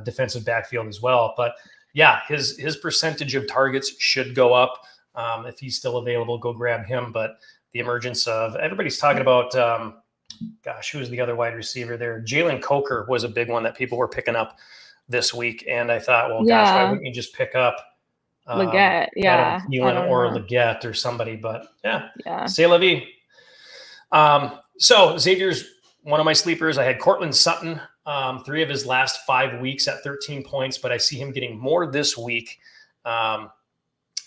defensive backfield as well. But yeah, his percentage of targets should go up. If he's still available, go grab him. But the emergence of, everybody's talking about, who was the other wide receiver there? Jalen Coker was a big one that people were picking up this week. And I thought, well, why wouldn't you just pick up Legette? Adam Thielen or Legette or somebody? But c'est la vie. So Xavier's one of my sleepers. I had Cortland Sutton, 3 of his last 5 weeks at 13 points, but I see him getting more this week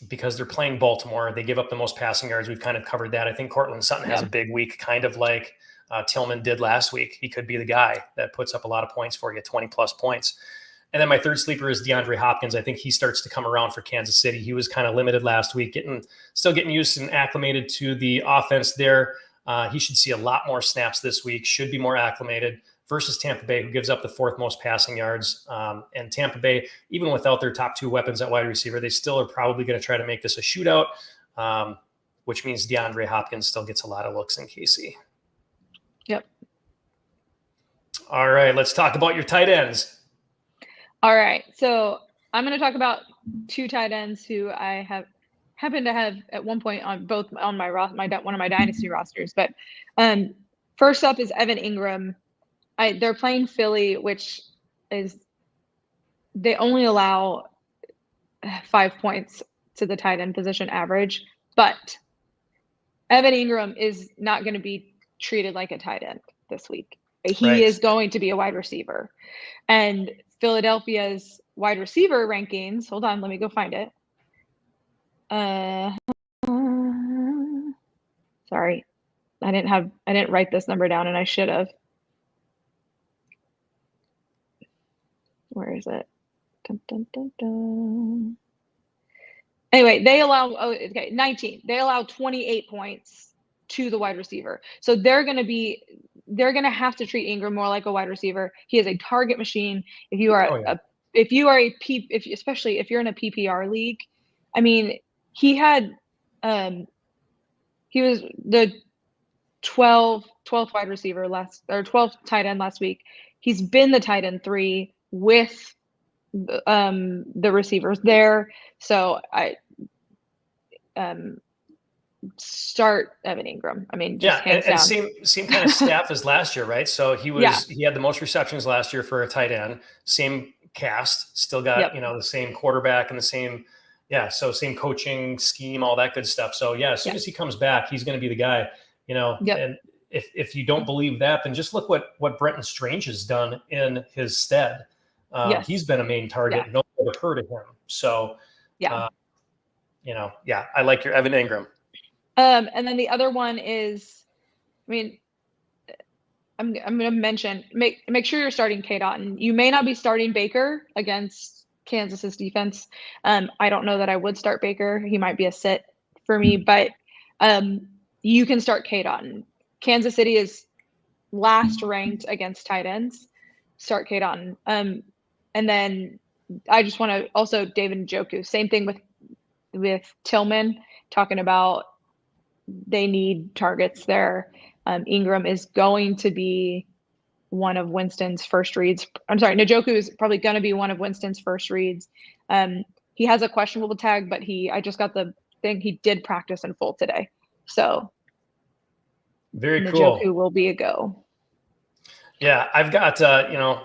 because they're playing Baltimore. They give up the most passing yards. We've kind of covered that. I think Cortland Sutton has a big week, kind of like Tillman did last week. He could be the guy that puts up a lot of points for you, 20-plus points. And then my third sleeper is DeAndre Hopkins. I think he starts to come around for Kansas City. He was kind of limited last week, still getting used and acclimated to the offense there. He should see a lot more snaps this week, should be more acclimated versus Tampa Bay, who gives up the 4th most passing yards. And Tampa Bay, even without their top 2 weapons at wide receiver, they still are probably going to try to make this a shootout, which means DeAndre Hopkins still gets a lot of looks in KC. Yep. All right, let's talk about your tight ends. All right, so I'm going to talk about 2 tight ends who I happen to have at one point on my one of my dynasty rosters. But first up is Evan Ingram. They're playing Philly, which is they only allow 5 points to the tight end position average, but Evan Ingram is not going to be treated like a tight end this week. He Right. is going to be a wide receiver. And Philadelphia's wide receiver rankings, hold on, let me go find it. Sorry. I didn't write this number down and I should have. Where is it? Dun, dun, dun, dun. Anyway, they allow 19. They allow 28 points to the wide receiver. So they're going to have to treat Ingram more like a wide receiver. He is a target machine. If you are especially if you're in a PPR league, I mean, he was the 12th wide receiver 12th tight end last week. He's been the tight end 3 with the receivers there. So I start Evan Ingram. I mean, just hands down. Same kind of staff as last year, right? So he had the most receptions last year for a tight end. Same cast, still got the same quarterback and the same same coaching scheme, all that good stuff. So as soon as he comes back, he's going to be the guy. And if you don't believe that, then just look what Brenton Strange has done in his stead. He's been a main target. No one ever heard of him. So I like your Evan Ingram. And then the other one is, I mean, I'm going to mention, make sure you're starting Cade Otton. You may not be starting Baker against Kansas's defense. I don't know that I would start Baker. He might be a sit for me, but you can start Cade Otton. Kansas City is last ranked against tight ends. Start Cade Otton. And then I just want to also David Njoku. Same thing with Tillman, talking about they need targets there. Ingram is going to be one of Winston's first reads. I'm sorry, Njoku is probably going to be one of Winston's first reads. He has a questionable tag, but I just got the thing. He did practice in full today. So very Njoku cool. will be a go. Yeah, I've got,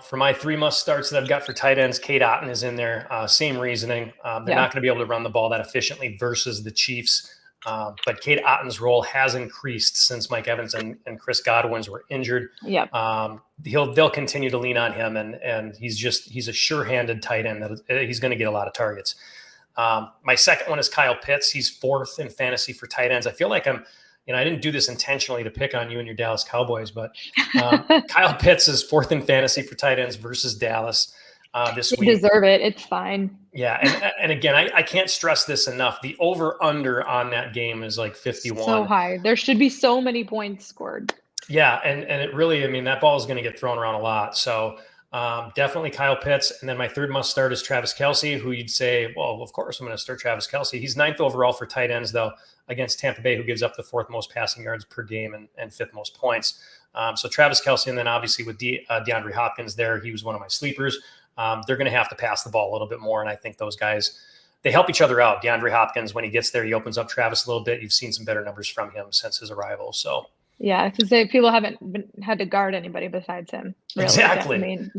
for my 3 must starts that I've got for tight ends, Cade Otton is in there. Same reasoning. They're not going to be able to run the ball that efficiently versus the Chiefs. But Cade Otton's role has increased since Mike Evans and Chris Godwin's were injured. They'll continue to lean on him, and he's a sure-handed tight end that he's going to get a lot of targets. My second one is Kyle Pitts. He's 4th in fantasy for tight ends. I feel like I didn't do this intentionally to pick on you and your Dallas Cowboys, but Kyle Pitts is 4th in fantasy for tight ends versus Dallas this week. You deserve it. It's fine. Yeah, and again, I can't stress this enough. The over-under on that game is like 51. So high. There should be so many points scored. Yeah, and it really, I mean, that ball is going to get thrown around a lot. So definitely Kyle Pitts. And then my third must start is Travis Kelce, who you'd say, well, of course I'm going to start Travis Kelce. He's 9th overall for tight ends, though, against Tampa Bay, who gives up the 4th most passing yards per game and 5th most points. So Travis Kelce, and then obviously with DeAndre Hopkins there, he was one of my sleepers. They're going to have to pass the ball a little bit more, and I think those guys, they help each other out. DeAndre Hopkins, when he gets there, he opens up Travis a little bit. You've seen some better numbers from him since his arrival. So yeah, because people haven't had to guard anybody besides him. Really. Exactly. I mean,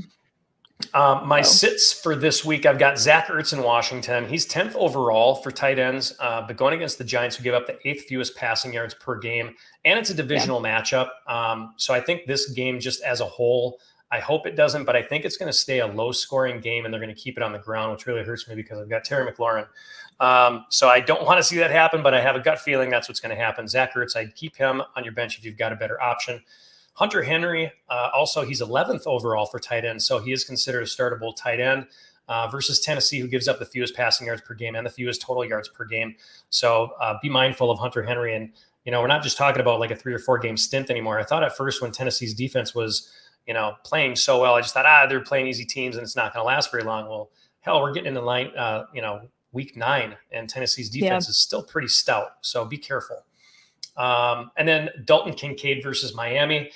my sits for this week, I've got Zach Ertz in Washington. He's 10th overall for tight ends, but going against the Giants, who give up the 8th fewest passing yards per game, and it's a divisional matchup. So I think this game just as a whole, I hope it doesn't, but I think it's going to stay a low-scoring game, and they're going to keep it on the ground, which really hurts me because I've got Terry McLaurin. So I don't want to see that happen, but I have a gut feeling that's what's going to happen. Zach Ertz, I'd keep him on your bench if you've got a better option. Hunter Henry, also he's 11th overall for tight end, so he is considered a startable tight end versus Tennessee, who gives up the fewest passing yards per game and the fewest total yards per game. So be mindful of Hunter Henry. And, we're not just talking about like a 3 or 4 game stint anymore. I thought at first when Tennessee's defense was, playing so well, I just thought, they're playing easy teams and it's not going to last very long. Well, hell, we're getting into week 9, and Tennessee's defense is still pretty stout. So be careful. And then Dalton Kincaid versus Miami,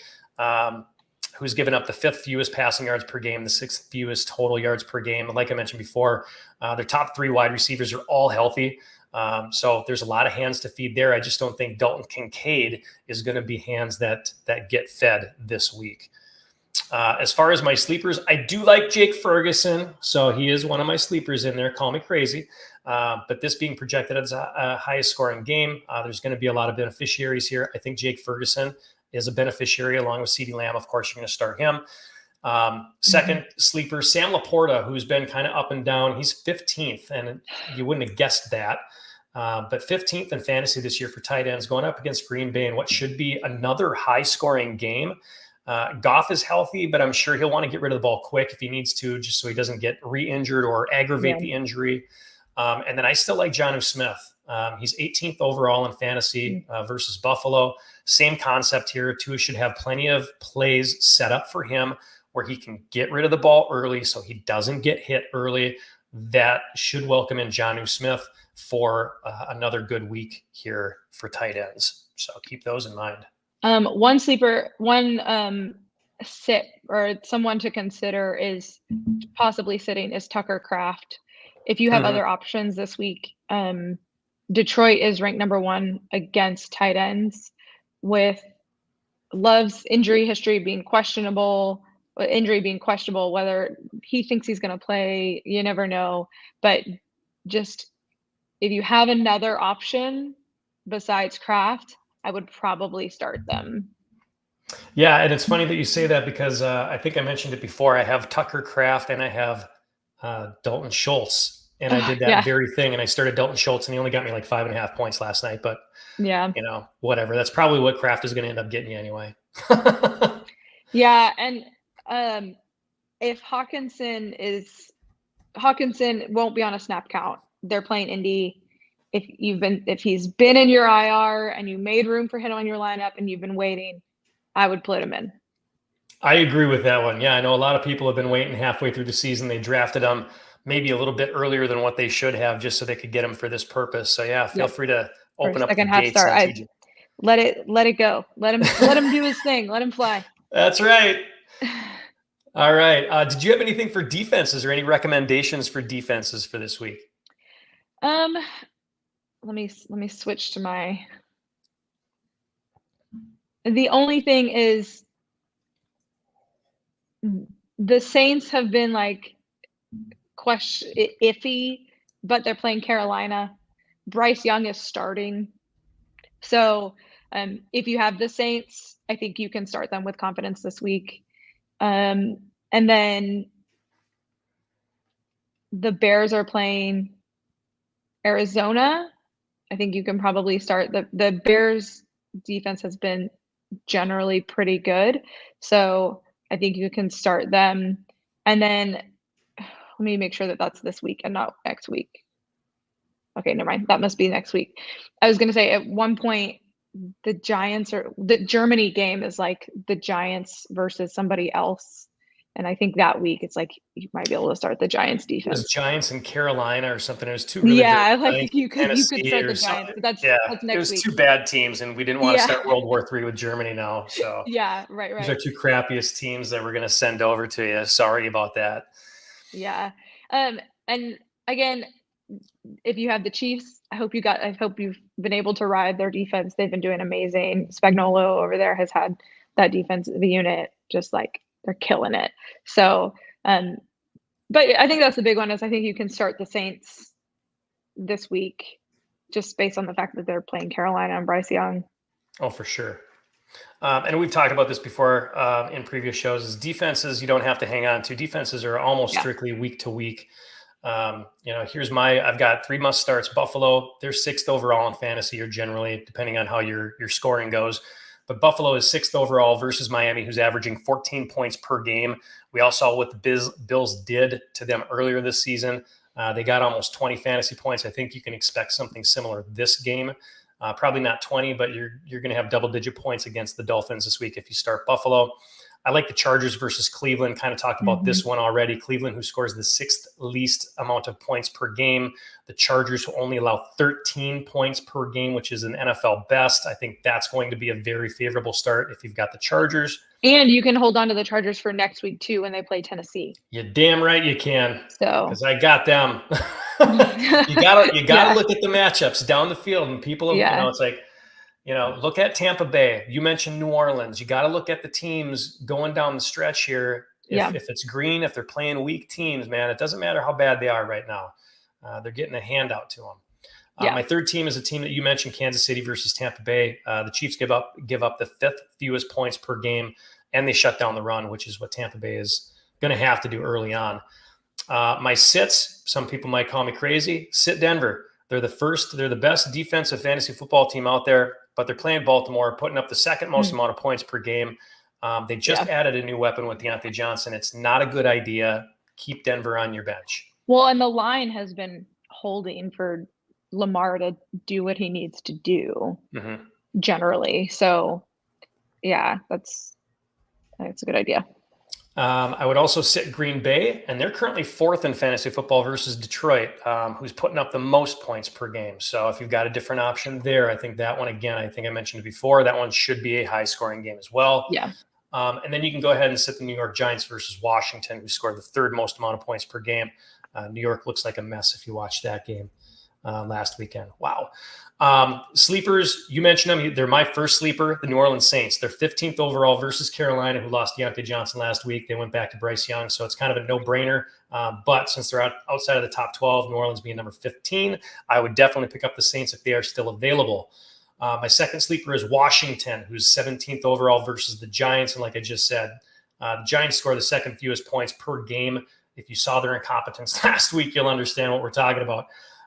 who's given up the 5th fewest passing yards per game, the 6th fewest total yards per game. Like I mentioned before, their top 3 wide receivers are all healthy. So there's a lot of hands to feed there. I just don't think Dalton Kincaid is going to be hands that get fed this week. As far as my sleepers, I do like Jake Ferguson. So he is one of my sleepers in there. Call me crazy. But this being projected as a highest scoring game, there's going to be a lot of beneficiaries here. I think Jake Ferguson is a beneficiary along with CeeDee Lamb. Of course, you're going to start him. Second sleeper, Sam Laporta, who's been kind of up and down. He's 15th, and you wouldn't have guessed that. But 15th in fantasy this year for tight ends, going up against Green Bay in what should be another high-scoring game. Goff is healthy, but I'm sure he'll want to get rid of the ball quick if he needs to, just so he doesn't get re-injured or aggravate the injury. And then I still like Jonnu Smith. He's 18th overall in fantasy versus Buffalo. Same concept here. Tua should have plenty of plays set up for him where he can get rid of the ball early so he doesn't get hit early. That should welcome in Jonnu Smith for another good week here for tight ends. So keep those in mind. One sleeper, sit or someone to consider is possibly sitting is Tucker Kraft. If you have other options this week, Detroit is ranked number 1 against tight ends, with Love's injury being questionable, whether he thinks he's going to play, you never know. But just if you have another option besides Kraft, I would probably start them. Yeah, and it's funny that you say that because I think I mentioned it before. I have Tucker Kraft and I have Dalton Schultz, and I did that very thing. And I started Dalton Schultz, and he only got me like 5.5 points last night. But whatever. That's probably what Kraft is going to end up getting you anyway. Yeah, and if Hawkinson won't be on a snap count. They're playing Indy. If he's been in your IR and you made room for him on your lineup and you've been waiting, I would put him in. I agree with that one. Yeah, I know a lot of people have been waiting halfway through the season. They drafted him maybe a little bit earlier than what they should have just so they could get him for this purpose. So yeah, feel free to open up the gates. Let it go. Let him do his thing. Let him fly. That's right. All right. Did you have anything for defenses or any recommendations for defenses for this week? Let me switch to my. The only thing is the Saints have been like iffy, but they're playing Carolina. Bryce Young is starting. So if you have the Saints, I think you can start them with confidence this week. And then the Bears are playing Arizona. I think you can probably start the Bears defense has been generally pretty good. So I think you can start them. And then let me make sure that that's this week and not next week. Okay, never mind. That must be next week. I was going to say at one point, the Germany game is like the Giants versus somebody else. And I think that week it's like you might be able to start the Giants defense. It was Giants and Carolina or something. It was two really good. Like you could start the Giants, but that's next week. It was two bad teams, and we didn't want to start World War III with Germany now. So right. These are two crappiest teams that we're going to send over to you. Sorry about that. Yeah, and again, if you have the Chiefs, I hope you've been able to ride their defense. They've been doing amazing. Spagnuolo over there has had that defensive unit just like they're killing it. So, but I think that's the big one is I think you can start the Saints this week just based on the fact that they're playing Carolina and Bryce Young. Oh, for sure. And we've talked about this before in previous shows is defenses you don't have to hang on to. Defenses are almost strictly week to week. I've got 3 must starts. Buffalo, they're 6th overall in fantasy or generally, depending on how your scoring goes. But Buffalo is 6th overall versus Miami, who's averaging 14 points per game. We all saw what the Bills did to them earlier this season. They got almost 20 fantasy points. I think you can expect something similar this game. Probably not 20, but you're going to have double-digit points against the Dolphins this week if you start Buffalo. I like the Chargers versus Cleveland. Kind of talked about this one already. Cleveland, who scores the 6th least amount of points per game. The Chargers will only allow 13 points per game, which is an NFL best. I think that's going to be a very favorable start if you've got the Chargers. And you can hold on to the Chargers for next week too when they play Tennessee. You're damn right you can. So because I got them. you gotta look at the matchups down the field, and people, it's like. Look at Tampa Bay. You mentioned New Orleans. You got to look at the teams going down the stretch here. If it's green, if they're playing weak teams, man, it doesn't matter how bad they are right now. They're getting a handout to them. Yeah. My third team is a team that you mentioned, Kansas City versus Tampa Bay. The Chiefs give up the fifth fewest points per game, and they shut down the run, which is what Tampa Bay is going to have to do early on. My sits, some people might call me crazy, sit Denver. They're the best defensive fantasy football team out there, but they're playing Baltimore, putting up the second most amount of points per game. They just added a new weapon with Deontay Johnson. It's not a good idea. Keep Denver on your bench. Well, and the line has been holding for Lamar to do what he needs to do generally. So, yeah, that's a good idea. I would also sit Green Bay, and they're currently fourth in fantasy football versus Detroit, who's putting up the most points per game. So if you've got a different option there, I think that one, again, I think I mentioned it before, that one should be a high-scoring game as well. Yeah. And then you can go ahead and sit the New York Giants versus Washington, who scored the third most amount of points per game. New York looks like a mess if you watch that game last weekend. Wow. Sleepers, you mentioned them. They're my first sleeper, the New Orleans Saints. They're 15th overall versus Carolina, who lost Deontay Johnson last week. They went back to Bryce Young, so it's kind of a no-brainer. But since they're outside of the top 12, New Orleans being number 15, I would definitely pick up the Saints if they are still available. My second sleeper is Washington, who's 17th overall versus the Giants. And like I just said, the Giants score the second fewest points per game. If you saw their incompetence last week, you'll understand what we're talking about.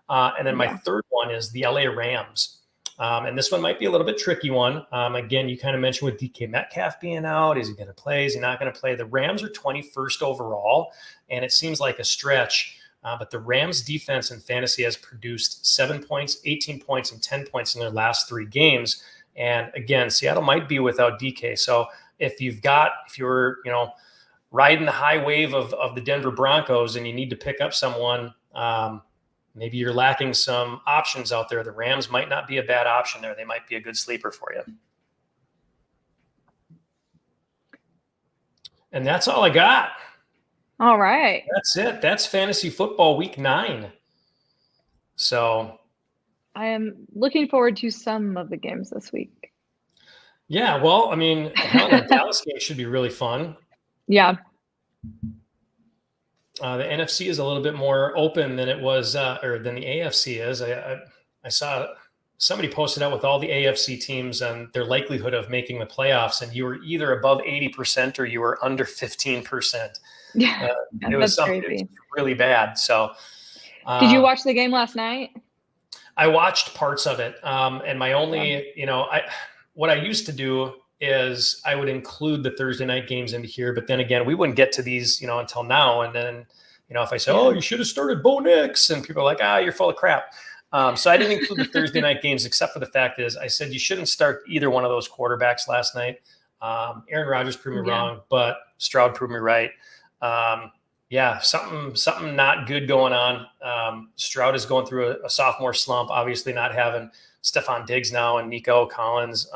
And then my third one is the LA Rams. And this one might be a little bit tricky one. Again, you kind of mentioned with DK Metcalf being out. Is he going to play? Is he not going to play? The Rams are 21st overall, and it seems like a stretch. But the Rams defense in fantasy has produced 7 points, 18 points, and 10 points in their last 3 games. And again, Seattle might be without DK. So if you're riding the high wave of the Denver Broncos and you need to pick up someone, maybe you're lacking some options out there, the Rams might not be a bad option there. They might be a good sleeper for you. And that's all I got. All right. That's it. That's fantasy football week 9. So I am looking forward to some of the games this week. Yeah, well, I mean, the Dallas game should be really fun. Yeah. The NFC is a little bit more open than it was, or than the AFC is. I saw somebody posted out with all the AFC teams and their likelihood of making the playoffs, and you were either above 80% or you were under 15%. Yeah, it was something crazy. Really bad. So, did you watch the game last night? I watched parts of it, and my only, what I used to do is I would include the Thursday night games into here, but then again, we wouldn't get to these, until now. And then, if I say, oh, you should have started Bo Nix, and people are like, you're full of crap. So I didn't include the Thursday night games, except for the fact is I said you shouldn't start either one of those quarterbacks last night. Aaron Rodgers proved me wrong, but Stroud proved me right. Something not good going on. Stroud is going through a sophomore slump, obviously not having Stephon Diggs now and Nico Collins.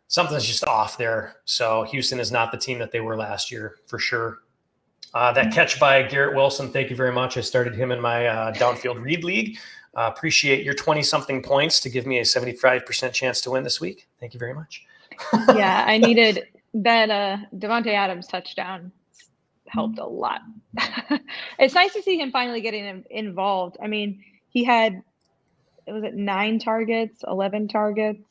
Something's just off there. So Houston is not the team that they were last year for sure. That catch by Garrett Wilson, thank you very much. I started him in my Downfield Read League. Appreciate your 20-something points to give me a 75% chance to win this week. Thank you very much. Yeah, I needed that Devontae Adams touchdown. Helped a lot. It's nice to see him finally getting involved. I mean, he had, 9 targets, 11 targets.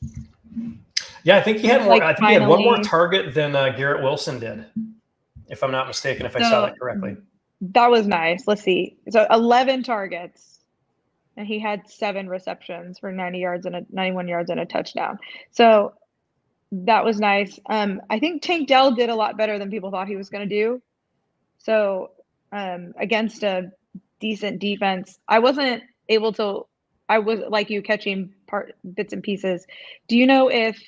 Yeah, I think he had more. I think he had one more target than Garrett Wilson did, if I'm not mistaken, if I saw that correctly. That was nice. Let's see. So 11 targets, and he had 7 receptions for 91 yards and a touchdown. So that was nice. I think Tank Dell did a lot better than people thought he was going to do. So against a decent defense, I wasn't able to. I was like you, catching bits and pieces. Do you know if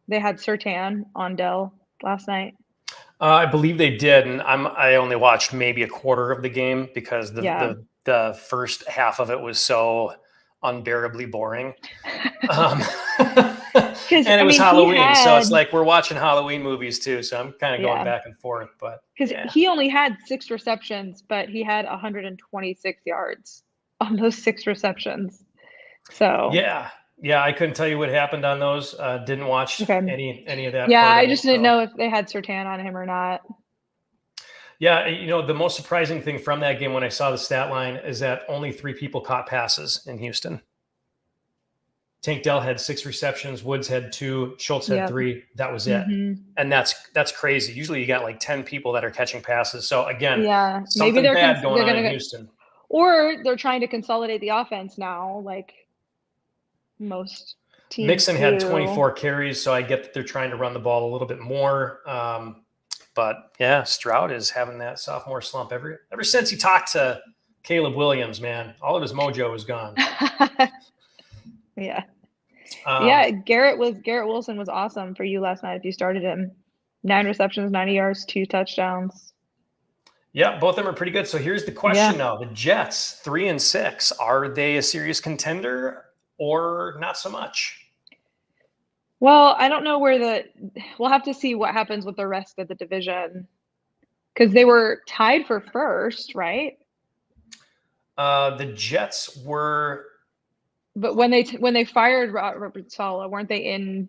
they had Surtain on Dell last night? I believe they did, and I only watched maybe a quarter of the game because the first half of it was so unbearably boring. And it was Halloween, so it's like we're watching Halloween movies too. So I'm kind of going back and forth, but because he only had 6 receptions, but he had 126 yards on those 6 receptions. So yeah, I couldn't tell you what happened on those. Didn't watch any of that. Yeah, I just didn't know if they had Surtain on him or not. Yeah, the most surprising thing from that game when I saw the stat line is that only 3 people caught passes in Houston. Tank Dell had 6 receptions, Woods had 2, Schultz had 3. That was it. And that's crazy. Usually you got like 10 people that are catching passes. So again, Yeah, maybe something bad going on in Houston. Or they're trying to consolidate the offense now, like most teams Mixon do. had 24 carries, so I get that they're trying to run the ball a little bit more. But yeah, Stroud is having that sophomore slump ever since he talked to Caleb Williams, man. All of his mojo is gone. Yeah. Yeah, Garrett Wilson was awesome for you last night if you started him. 9 receptions, 90 yards, 2 touchdowns. Yeah, both of them are pretty good. So here's the question now. The Jets, 3-6. Are they a serious contender or not so much? Well, I don't know we'll have to see what happens with the rest of the division. Because they were tied for first, right? The Jets were. But when they fired Robert Saleh, weren't they in?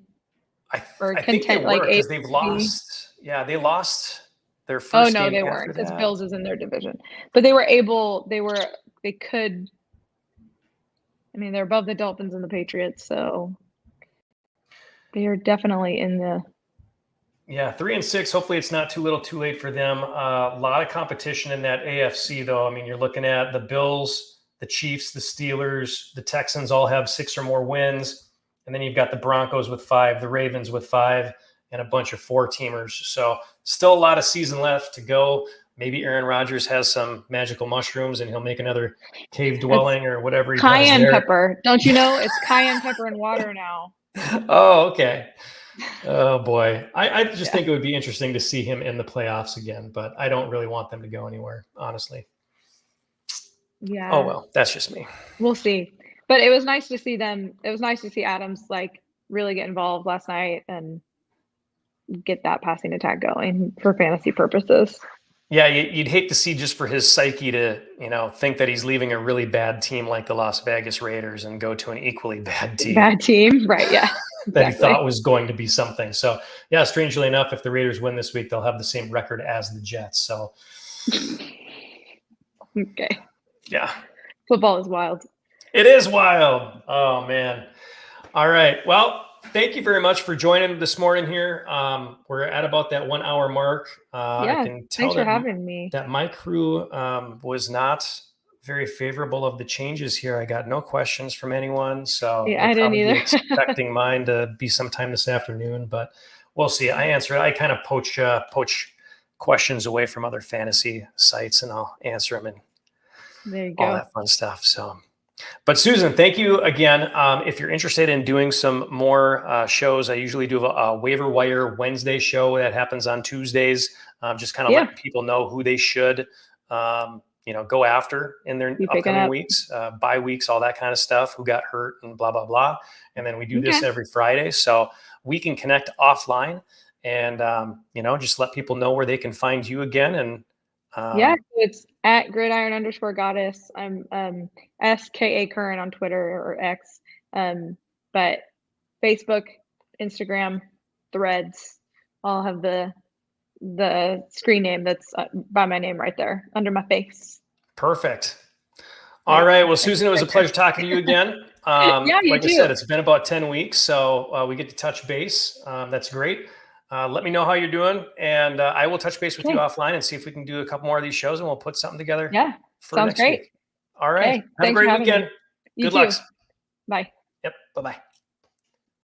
I think they were because they've lost. Yeah, they lost their first game. Oh no, they weren't because Bills is in their division. But they were able. They could. I mean, they're above the Dolphins and the Patriots, so they are definitely in the. Yeah, 3-6. Hopefully, it's not too little, too late for them. A lot of competition in that AFC, though. I mean, you're looking at the Bills, the Chiefs, the Steelers, the Texans all have 6 or more wins. And then you've got the Broncos with 5, the Ravens with 5, and a bunch of 4-teamers. So still a lot of season left to go. Maybe Aaron Rodgers has some magical mushrooms and he'll make another cave dwelling or whatever he does there. Cayenne pepper. Don't you know? It's cayenne pepper and water now. Oh, okay. Oh, boy. I just think it would be interesting to see him in the playoffs again, but I don't really want them to go anywhere, honestly. Yeah. Oh, well, that's just me. We'll see. But it was nice to see them. It was nice to see Adams like really get involved last night and get that passing attack going for fantasy purposes. Yeah, you'd hate to see just for his psyche to, think that he's leaving a really bad team like the Las Vegas Raiders and go to an equally bad team. Bad team, right? Yeah. That he thought was going to be something. So, yeah, strangely enough, if the Raiders win this week, they'll have the same record as the Jets. So, okay. Yeah. Football is wild. It is wild. Oh, man. All right. Well, thank you very much for joining this morning here. We're at about that 1 hour mark. I can tell thanks for having me. That my crew was not very favorable of the changes here. I got no questions from anyone. So I didn't either. Expecting mine to be sometime this afternoon, but we'll see. I answer it. I kind of poach questions away from other fantasy sites and I'll answer them and there you go. All that fun stuff. So, but Susan, thank you again. If you're interested in doing some more shows, I usually do a waiver wire Wednesday show that happens on Tuesdays. Just kind of letting people know who they should, go after in their upcoming weeks, bye weeks, all that kind of stuff, who got hurt and blah, blah, blah. And then we do this every Friday. So we can connect offline and, just let people know where they can find you again. And it's at Gridiron_Goddess. I'm SKA Current on Twitter or X. But Facebook, Instagram, Threads, all have the screen name that's by my name right there under my face. Perfect. All right. Well, Susan, it was a pleasure talking to you again. Like I said, it's been about 10 weeks, so we get to touch base. That's great. Let me know how you're doing, and I will touch base with you offline and see if we can do a couple more of these shows, and we'll put something together. Yeah, sounds great. Week. All right. Have a great weekend. Good luck. Bye. Yep. Bye-bye.